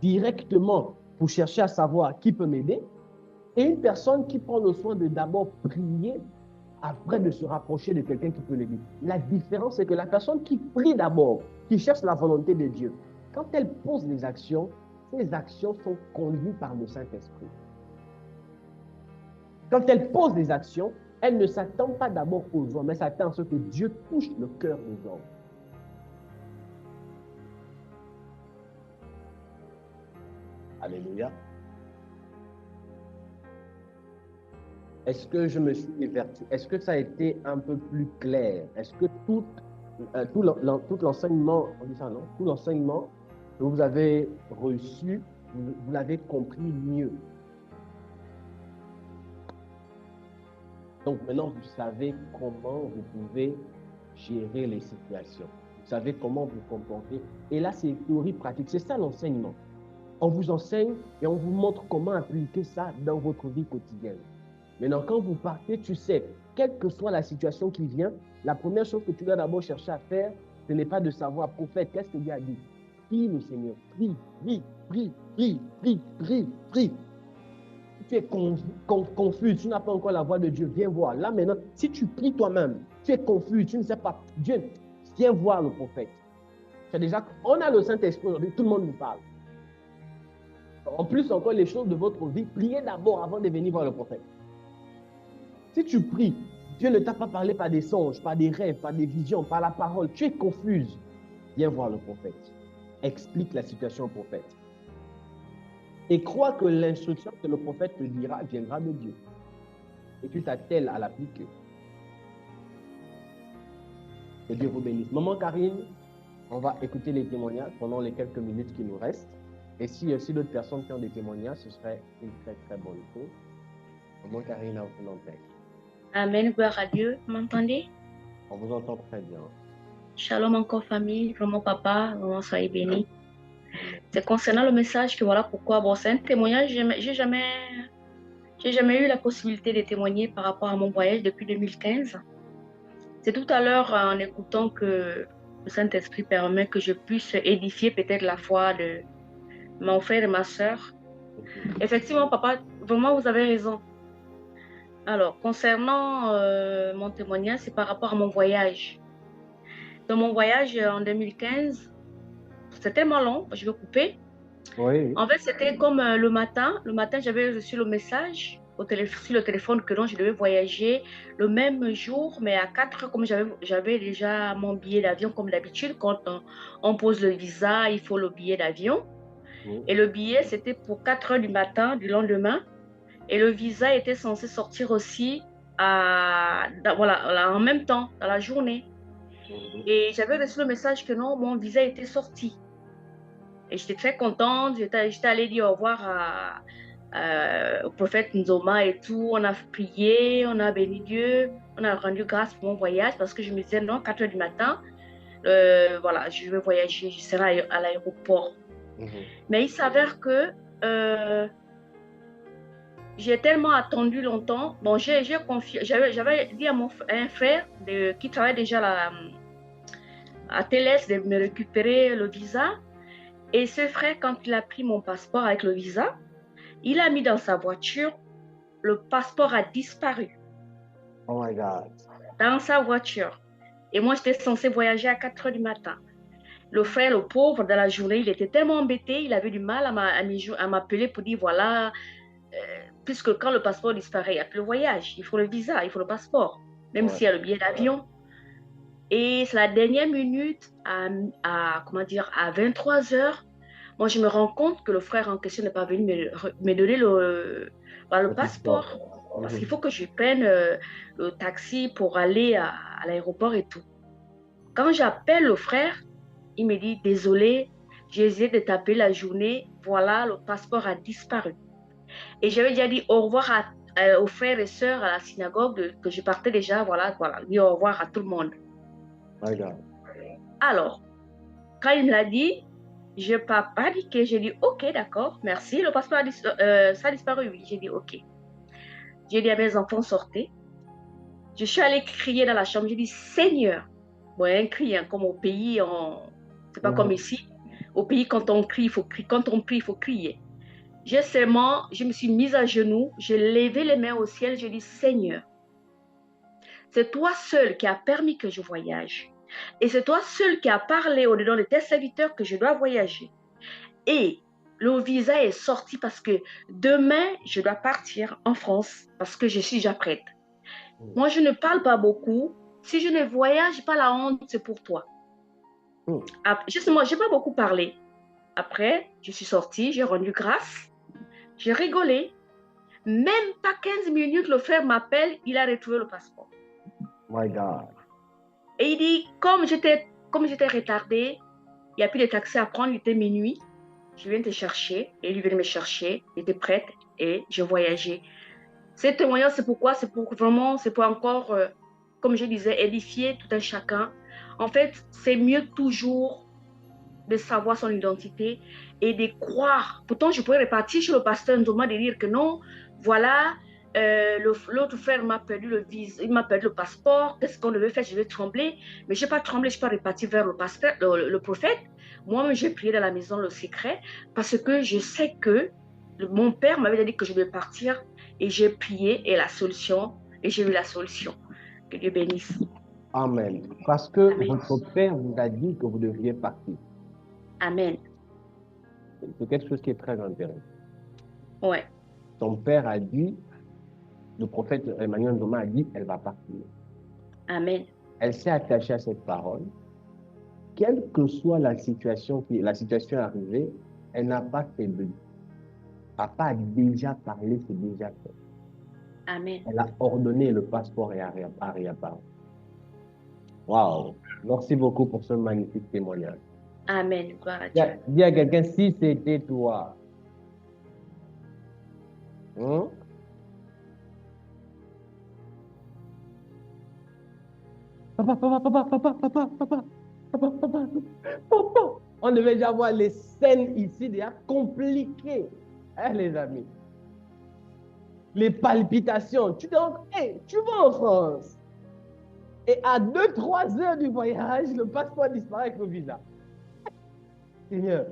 directement pour chercher à savoir qui peut m'aider et une personne qui prend le soin de d'abord prier après de se rapprocher de quelqu'un qui peut l'aider. La différence, c'est que la personne qui prie d'abord, qui cherche la volonté de Dieu, quand elle pose les actions, ces actions sont conduites par le Saint-Esprit. Quand elle pose des actions, elle ne s'attend pas d'abord aux hommes, elle s'attend à ce que Dieu touche le cœur des hommes. Alléluia. Est-ce que je me suis éverti? Est-ce que ça a été un peu plus clair? Est-ce que tout l'enseignement, on dit ça, non? Tout l'enseignement que vous avez reçu, vous l'avez compris mieux? Donc maintenant, vous savez comment vous pouvez gérer les situations. Vous savez comment vous comporter. Et là, c'est théorie pratique. C'est ça l'enseignement. On vous enseigne et on vous montre comment appliquer ça dans votre vie quotidienne. Maintenant, quand vous partez, tu sais, quelle que soit la situation qui vient, la première chose que tu dois d'abord chercher à faire, ce n'est pas de savoir, prophète, qu'est-ce que Dieu a dit? Prie le Seigneur, prie, prie, prie, prie, prie, prie, prie. Tu es confus, tu n'as pas encore la voix de Dieu, viens voir. Là maintenant, si tu pries toi-même, tu es confus, tu ne sais pas, Dieu, viens voir le prophète. On a le Saint-Esprit aujourd'hui, tout le monde nous parle. En plus encore les choses de votre vie, priez d'abord avant de venir voir le prophète. Si tu pries, Dieu ne t'a pas parlé par des songes, par des rêves, par des visions, par la parole, tu es confuse, viens voir le prophète. Explique la situation au prophète. Et crois que l'instruction que le prophète te dira viendra de Dieu. Et tu t'attelles à l'appliquer. Que Dieu vous bénisse. Maman Karine, on va écouter les témoignages pendant les quelques minutes qui nous restent. Et s'il y a aussi d'autres personnes qui ont des témoignages, ce serait une très très bonne chose. Maman Karine, on vous entend. Amen, gloire à Dieu. Vous m'entendez? On vous entend très bien. Shalom encore famille, vraiment papa, vraiment soyez bénis. C'est concernant le message que voilà pourquoi, bon c'est un témoignage, j'ai jamais eu la possibilité de témoigner par rapport à mon voyage depuis 2015. C'est tout à l'heure en écoutant que le Saint-Esprit permet que je puisse édifier peut-être la foi de mon frère et ma soeur. Effectivement papa, vraiment vous avez raison. Alors, concernant mon témoignage, c'est par rapport à mon voyage. Dans mon voyage en 2015, c'est tellement long, je vais couper. Oui. En fait, c'était comme le matin. Le matin, j'avais reçu le message sur le téléphone que je devais voyager le même jour, mais à 4 heures, comme j'avais déjà mon billet d'avion, comme d'habitude, quand on pose le visa, il faut le billet d'avion. Oui. Et le billet, c'était pour 4 heures du matin du lendemain. Et le visa était censé sortir aussi voilà, en même temps, dans la journée. Et j'avais reçu le message que non, mon visa était sorti. Et j'étais très contente. J'étais allée dire au revoir au prophète Nzoma et tout. On a prié, on a béni Dieu, on a rendu grâce pour mon voyage parce que je me disais non, 4 heures du matin, voilà, je vais voyager, je serai à l'aéroport. Mais il s'avère que euh, j'ai tellement attendu longtemps. Bon, j'avais dit à un frère qui travaille déjà à Télès de me récupérer le visa. Et ce frère, quand il a pris mon passeport avec le visa, il a mis dans sa voiture, le passeport a disparu. Oh my God. Dans sa voiture. Et moi, j'étais censée voyager à 4 heures du matin. Le frère, le pauvre, dans la journée, il était tellement embêté, il avait du mal à m'appeler pour dire, voilà, puisque quand le passeport disparaît, il n'y a plus le voyage, il faut le visa, il faut le passeport, même s'il y a le billet d'avion. Et c'est la dernière minute, comment dire, à 23 heures, moi, je me rends compte que le frère en question n'est pas venu me donner le passeport. Parce qu'il faut que je prenne le taxi pour aller à l'aéroport et tout. Quand j'appelle le frère, il me dit, désolé, j'ai essayé de taper la journée, voilà, le passeport a disparu. Et j'avais déjà dit au revoir aux frères et sœurs à la synagogue que je partais déjà, voilà, dit au revoir à tout le monde. Alors, quand il me l'a dit, je n'ai pas paniqué, j'ai dit ok, d'accord, merci, le passeport ça a disparu, oui, j'ai dit ok. J'ai dit à mes enfants, sortez. Je suis allée crier dans la chambre, j'ai dit Seigneur. Bon, un cri, hein, comme au pays, c'est pas comme ici. Au pays, quand on crie, il faut crier. Quand on prie, il faut crier. Je me suis mise à genoux, j'ai levé les mains au ciel, j'ai dit Seigneur, c'est toi seul qui as permis que je voyage. Et c'est toi seul qui as parlé au-dedans de tes serviteurs que je dois voyager. Et le visa est sorti parce que demain, je dois partir en France parce que je suis déjà prête. Moi, je ne parle pas beaucoup. Si je ne voyage pas, la honte, c'est pour toi. Justement, je n'ai pas beaucoup parlé. Après, je suis sortie, j'ai rendu grâce, j'ai rigolé. Même pas 15 minutes, le frère m'appelle, il a retrouvé le passeport. My God. Et il dit, comme j'étais retardée, il n'y a plus de taxi à prendre, il était minuit. Je viens te chercher. Et lui vient me chercher, il était prête et je voyageais. Ces témoignages, c'est pourquoi, c'est pour encore, comme je disais, édifier tout un chacun. En fait, c'est mieux toujours de savoir son identité et de croire. Pourtant, je pourrais repartir chez le pasteur Nzoma de dire que non, voilà, l'autre frère m'a perdu le visa, il m'a perdu le passeport, qu'est-ce qu'on devait faire? Je vais trembler, mais je n'ai pas tremblé, je suis pas reparti vers le pasteur, le prophète. Moi-même, j'ai prié dans la maison le secret parce que je sais que mon père m'avait dit que je devais partir et j'ai prié et j'ai eu la solution. Que Dieu bénisse. Amen. Parce que Amen. votre père vous a dit que vous deviez partir. Amen. C'est quelque chose qui est très intéressant. Ouais. Ton père a dit, le prophète Emmanuel Nzoma a dit, elle va partir. Amen. Elle s'est attachée à cette parole. Quelle que soit la situation arrivée, elle n'a pas faibli. Papa a déjà parlé, c'est déjà fait. Amen. Elle a ordonné le passeport et a réapparu. Waouh! Merci beaucoup pour ce magnifique témoignage. Amen. Gloire à Dieu. Dis à quelqu'un, si c'était toi. Papa. On devait déjà voir les scènes ici déjà compliquées, hein, les amis. Les palpitations. Tu te rends, hey, tu vas en France. Et à 2-3 heures du voyage, le passeport disparaît avec le visa. Seigneur,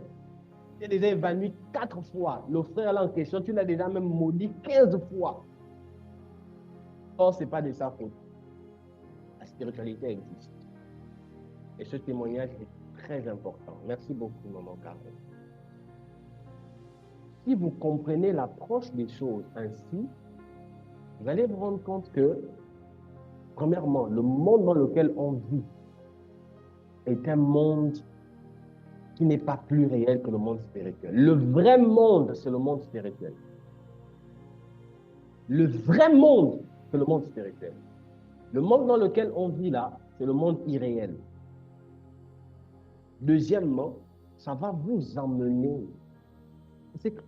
tu as déjà évanoui 4 fois. Le frère là en question, tu l'as déjà même maudit 15 fois. Or, ce n'est pas de sa faute. La spiritualité existe. Et ce témoignage est très important. Merci beaucoup, maman Carole. Si vous comprenez l'approche des choses ainsi, vous allez vous rendre compte que, premièrement, le monde dans lequel on vit est un monde qui n'est pas plus réel que le monde spirituel. Le vrai monde, c'est le monde spirituel. Le vrai monde, c'est le monde spirituel. Le monde dans lequel on vit là, c'est le monde irréel. Deuxièmement, ça va vous emmener.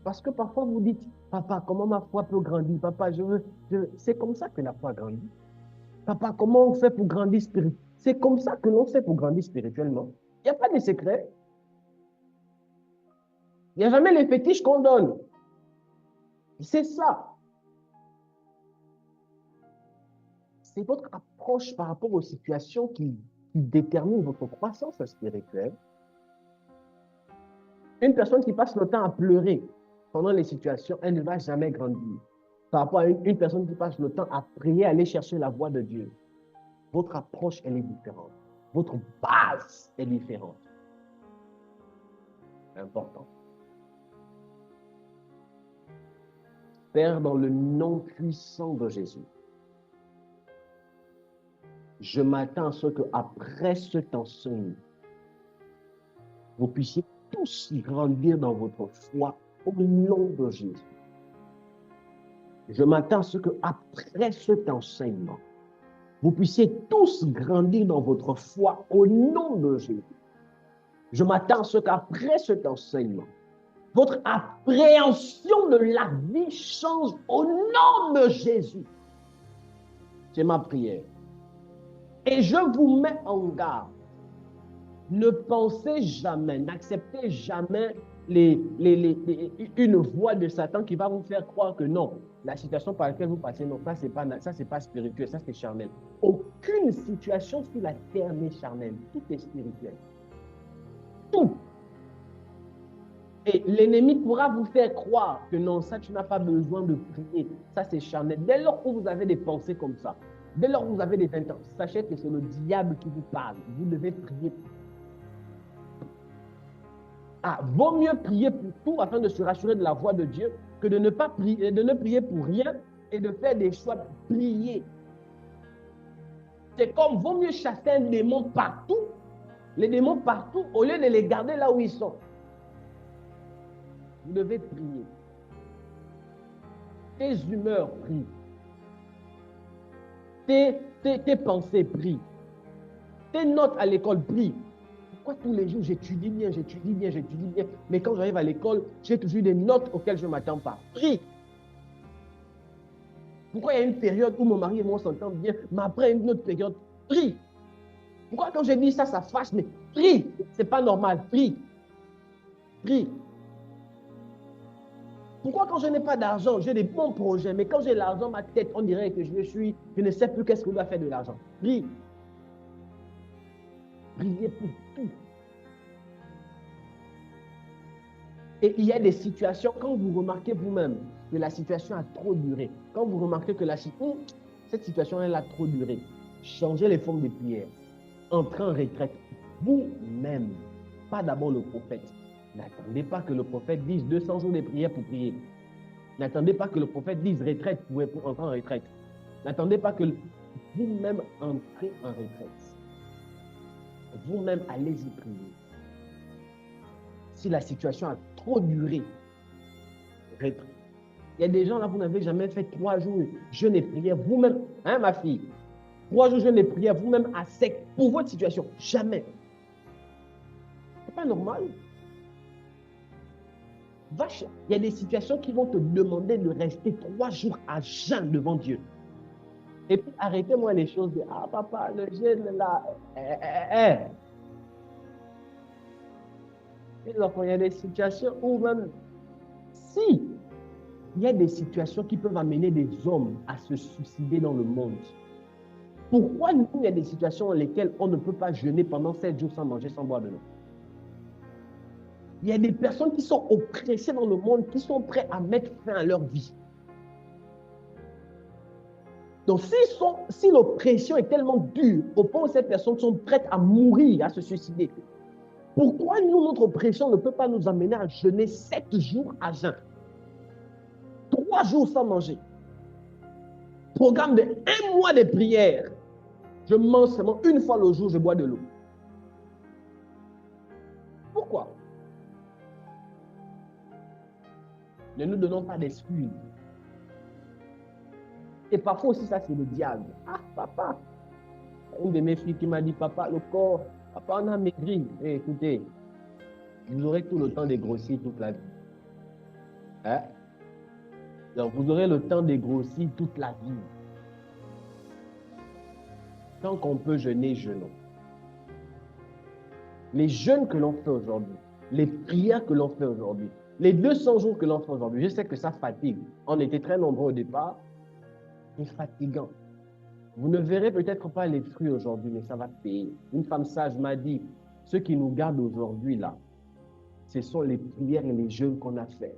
Parce que parfois vous dites, papa, comment ma foi peut grandir? Papa, c'est comme ça que la foi grandit. Papa, comment on fait pour grandir spirituellement? C'est comme ça que l'on fait pour grandir spirituellement. Il n'y a pas de secret. Il n'y a jamais les fétiches qu'on donne. C'est ça. C'est votre approche par rapport aux situations qui détermine votre croissance spirituelle. Une personne qui passe le temps à pleurer pendant les situations, elle ne va jamais grandir. Par rapport à une personne qui passe le temps à prier, aller chercher la voix de Dieu. Votre approche, elle est différente. Votre base est différente. Important. Père, dans le nom puissant de Jésus, je m'attends à ce qu'après cet enseignement, vous puissiez tous grandir dans votre foi au nom de Jésus. Je m'attends à ce qu'après cet enseignement, vous puissiez tous grandir dans votre foi au nom de Jésus. Je m'attends à ce qu'après cet enseignement, votre appréhension de la vie change au nom de Jésus. C'est ma prière. Et je vous mets en garde. Ne pensez jamais, n'acceptez jamais une voix de Satan qui va vous faire croire que non, la situation par laquelle vous passez, non, ça c'est pas spirituel, ça c'est charnel. Aucune situation sur la terre n'est charnelle, tout est spirituel. Tout. Et l'ennemi pourra vous faire croire que non, ça tu n'as pas besoin de prier, ça c'est charnel. Dès lors que vous avez des pensées comme ça, dès lors que vous avez des intentions, sachez que c'est le diable qui vous parle. Vous devez prier. Vaut mieux prier pour tout afin de se rassurer de la voix de Dieu que de ne pas prier, de ne prier pour rien et de faire des choix de prier. C'est comme vaut mieux chasser un démon partout, les démons partout, au lieu de les garder là où ils sont. Vous devez prier. Tes humeurs prient. Tes pensées prient. Tes notes à l'école prient. Pourquoi tous les jours j'étudie bien, mais quand j'arrive à l'école, j'ai toujours des notes auxquelles je ne m'attends pas. Prie. Pourquoi il y a une période où mon mari et moi s'entendent bien, mais après une autre période, prie. Pourquoi quand je dis ça, ça fâche, mais prie. C'est pas normal, prie. Prie. Pourquoi quand je n'ai pas d'argent, j'ai des bons projets, mais quand j'ai l'argent, ma tête, on dirait que je ne sais plus qu'est-ce que je dois faire de l'argent. Prie. Priez pour tout. Et il y a des situations, quand vous remarquez vous-même que la situation a trop duré, quand vous remarquez que cette situation, elle a trop duré, changez les formes de prière, entrez en retraite vous-même, pas d'abord le prophète. N'attendez pas que le prophète dise 200 jours de prière pour prier. N'attendez pas que le prophète dise retraite pour entrer en retraite. N'attendez pas que vous-même entrez en retraite. Vous-même, allez-y prier. Si la situation a trop duré, retraite. Il y a des gens là, vous n'avez jamais fait 3 jours jeûne et prière vous-même, hein ma fille? 3 jours jeûne et prière vous-même à sec pour votre situation. Jamais. C'est pas normal. Il y a des situations qui vont te demander de rester 3 jours à jeûne devant Dieu. Et puis arrêtez-moi les choses de papa, le jeûne là. Il y a des situations où même si il y a des situations qui peuvent amener des hommes à se suicider dans le monde. Pourquoi nous, il y a des situations dans lesquelles on ne peut pas jeûner pendant 7 jours sans manger, sans boire de l'eau? Il y a des personnes qui sont oppressées dans le monde, qui sont prêtes à mettre fin à leur vie. Donc, si l'oppression est tellement dure au point où ces personnes sont prêtes à mourir, à se suicider, pourquoi nous, notre oppression ne peut pas nous amener à jeûner 7 jours à jeun? 3 jours sans manger. Programme de 1 mois de prière. Je mange seulement 1 fois le jour, je bois de l'eau. Pourquoi? Ne nous donnons pas d'excuses. Et parfois aussi, ça, c'est le diable. Ah, papa. Une de mes filles qui m'a dit, papa, le corps, papa, on a maigri. Eh, écoutez, vous aurez tout le temps de grossir toute la vie. Hein? Donc, vous aurez le temps de grossir toute la vie. Tant qu'on peut jeûner, jeûnons. Les jeûnes que l'on fait aujourd'hui, les prières que l'on fait aujourd'hui, les 200 jours que l'on fait aujourd'hui, je sais que ça fatigue. On était très nombreux au départ. C'est fatigant. Vous ne verrez peut-être pas les fruits aujourd'hui, mais ça va payer. Une femme sage m'a dit, ce qui nous garde aujourd'hui là, ce sont les prières et les jeûnes qu'on a fait.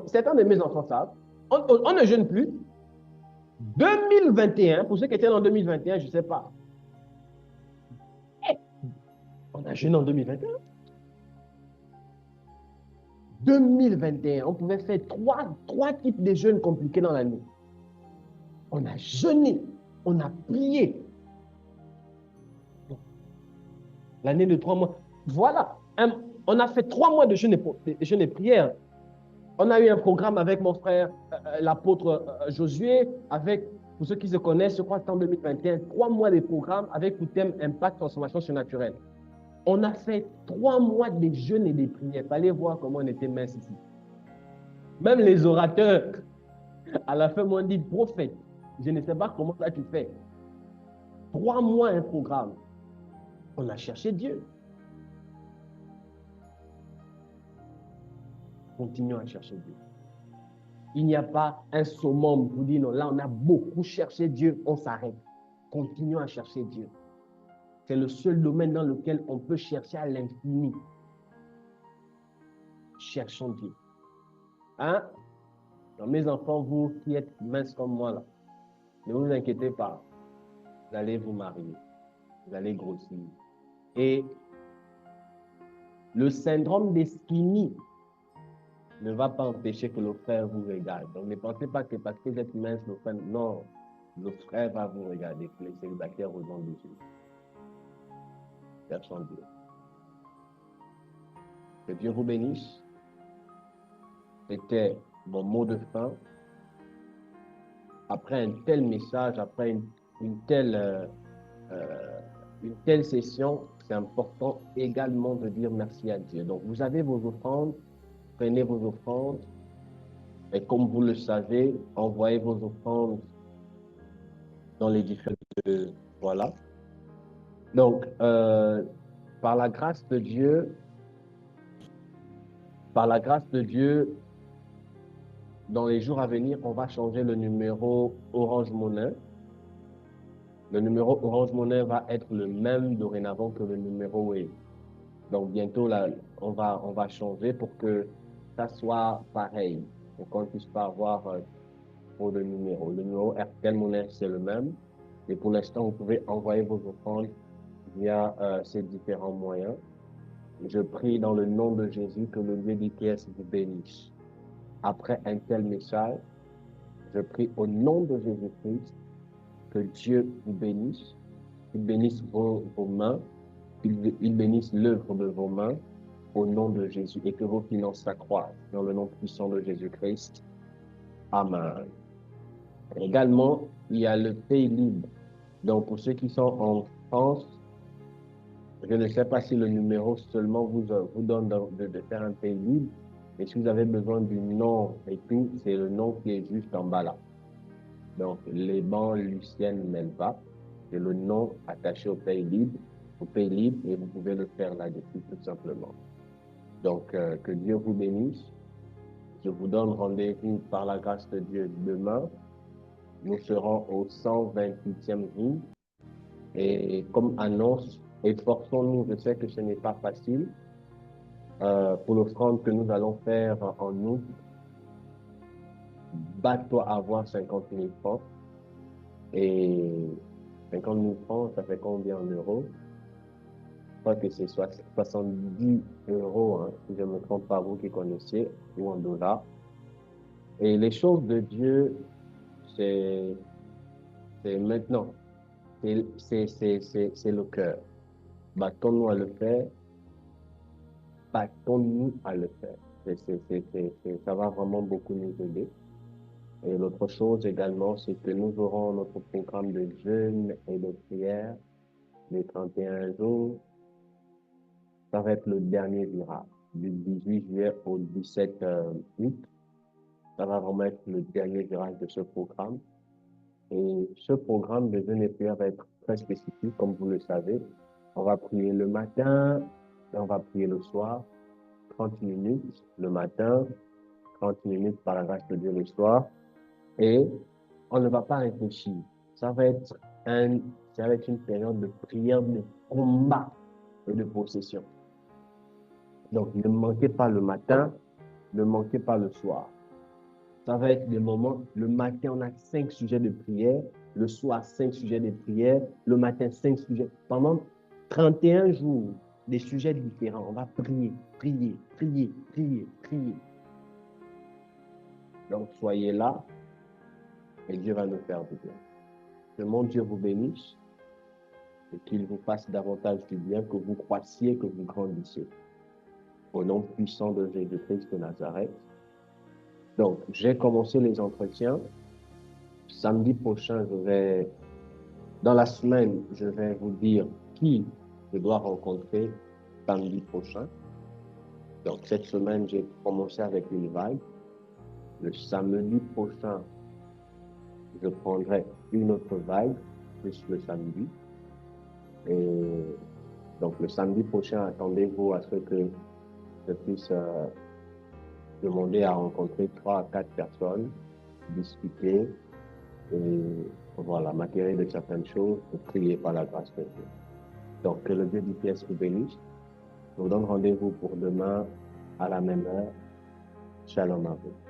Certains de mes enfants savent, on ne jeûne plus. 2021, pour ceux qui étaient en 2021, je ne sais pas. On a jeûné en 2021. 2021, on pouvait faire trois types de jeûnes compliqués dans l'année. On a jeûné, on a prié. L'année de 3 mois. Voilà. On a fait 3 mois de jeûne et prière. On a eu un programme avec mon frère, l'apôtre Josué, avec, pour ceux qui se connaissent, je crois que c'est en 2021, 3 mois de programme avec pour thème Impact Transformation surnaturelle. On a fait 3 mois de jeûne et de prière. Il fallait voir comment on était mince ici. Même les orateurs, à la fin, m'ont dit, prophète, je ne sais pas comment ça tu fais. 3 mois un programme. On a cherché Dieu. Continuons à chercher Dieu. Il n'y a pas un summum pour dire non, là on a beaucoup cherché Dieu, on s'arrête. Continuons à chercher Dieu. C'est le seul domaine dans lequel on peut chercher à l'infini. Cherchons Dieu. Hein? Donc, mes enfants, vous qui êtes minces comme moi là, ne vous inquiétez pas. Vous allez vous marier. Vous allez grossir. Et le syndrome des skinny ne va pas empêcher que le frère vous regarde. Donc, ne pensez pas que parce que vous êtes mince, le frère, non, le frère va vous regarder, les célibataires au nom de Jésus. Cherchons Dieu. Que Dieu vous bénisse. C'était mon mot de fin. Après un tel message, après une telle session, c'est important également de dire merci à Dieu. Donc, vous avez vos offrandes, prenez vos offrandes, et comme vous le savez, envoyez vos offrandes dans les différentes... voilà. Donc, par la grâce de Dieu, dans les jours à venir, on va changer le numéro Orange Money. Le numéro Orange Money va être le même dorénavant que le numéro Wave. Donc, bientôt, là, on va changer pour que ça soit pareil. Donc, on ne puisse pas avoir trop de numéros. Le numéro RTL Money, c'est le même. Et pour l'instant, vous pouvez envoyer vos offrandes via ces différents moyens. Je prie dans le nom de Jésus que le Dieu d'IPS vous bénisse. Après un tel message, je prie au nom de Jésus-Christ que Dieu vous bénisse, qu'il bénisse vos mains, qu'il bénisse l'œuvre de vos mains au nom de Jésus et que vos finances s'accroissent dans le nom puissant de Jésus-Christ. Amen. Également, il y a le Pay Libre. Donc, pour ceux qui sont en France, je ne sais pas si le numéro seulement vous donne de faire un Pay Libre, mais si vous avez besoin du nom et tout, c'est le nom qui est juste en bas là. Donc, les bancs Lucienne Melva, c'est le nom attaché au Pay Libre, et vous pouvez le faire là-dessus tout simplement. Donc, que Dieu vous bénisse. Je vous donne rendez-vous par la grâce de Dieu demain. Nous serons au 128e jour. Et comme annonce, efforçons-nous, je sais que ce n'est pas facile, pour l'offrande que nous allons faire en août, bats-toi à avoir 50 000 francs. Et 50 000 francs, ça fait combien en euros? Je crois que c'est 70 euros, hein, si je ne me trompe pas, vous qui connaissez, ou en dollars. Et les choses de Dieu, c'est maintenant. C'est le cœur. Battons-nous à le faire. Battons-nous à le faire. Ça va vraiment beaucoup nous aider. Et l'autre chose également, c'est que nous aurons notre programme de jeûne et de prière les 31 jours. Ça va être le dernier virage, du 18 juillet au 17 août. Ça va vraiment être le dernier virage de ce programme. Et ce programme de jeûne et prière va être très spécifique, comme vous le savez. On va prier le matin et on va prier le soir, 30 minutes le matin, 30 minutes par la grâce de Dieu le soir. Et on ne va pas réfléchir. Ça va être ça va être une période de prière, de combat et de possession. Donc, ne manquez pas le matin, ne manquez pas le soir. Ça va être des moments, le matin, on a 5 sujets de prière, le soir, 5 sujets de prière, le matin, 5 sujets. Pendant 31 jours, des sujets différents. On va prier, prier, prier, prier, prier. Donc, soyez là et Dieu va nous faire du bien. Que mon Dieu vous bénisse et qu'il vous fasse davantage du bien, que vous croissiez, que vous grandissiez. Au nom puissant de Jésus-Christ de Nazareth. Donc, j'ai commencé les entretiens. Samedi prochain, dans la semaine, je vais vous dire qui je dois rencontrer samedi prochain. Donc, cette semaine, j'ai commencé avec une vague. Le samedi prochain, je prendrai une autre vague, plus le samedi. Et donc, le samedi prochain, attendez-vous à ce que je puisse demander à rencontrer 3 à 4 personnes, discuter et voilà, m'attirer de certaines choses pour prier par la grâce de Dieu. Donc, que le Dieu du ciel vous bénisse. Je vous donne rendez-vous pour demain à la même heure. Shalom à vous.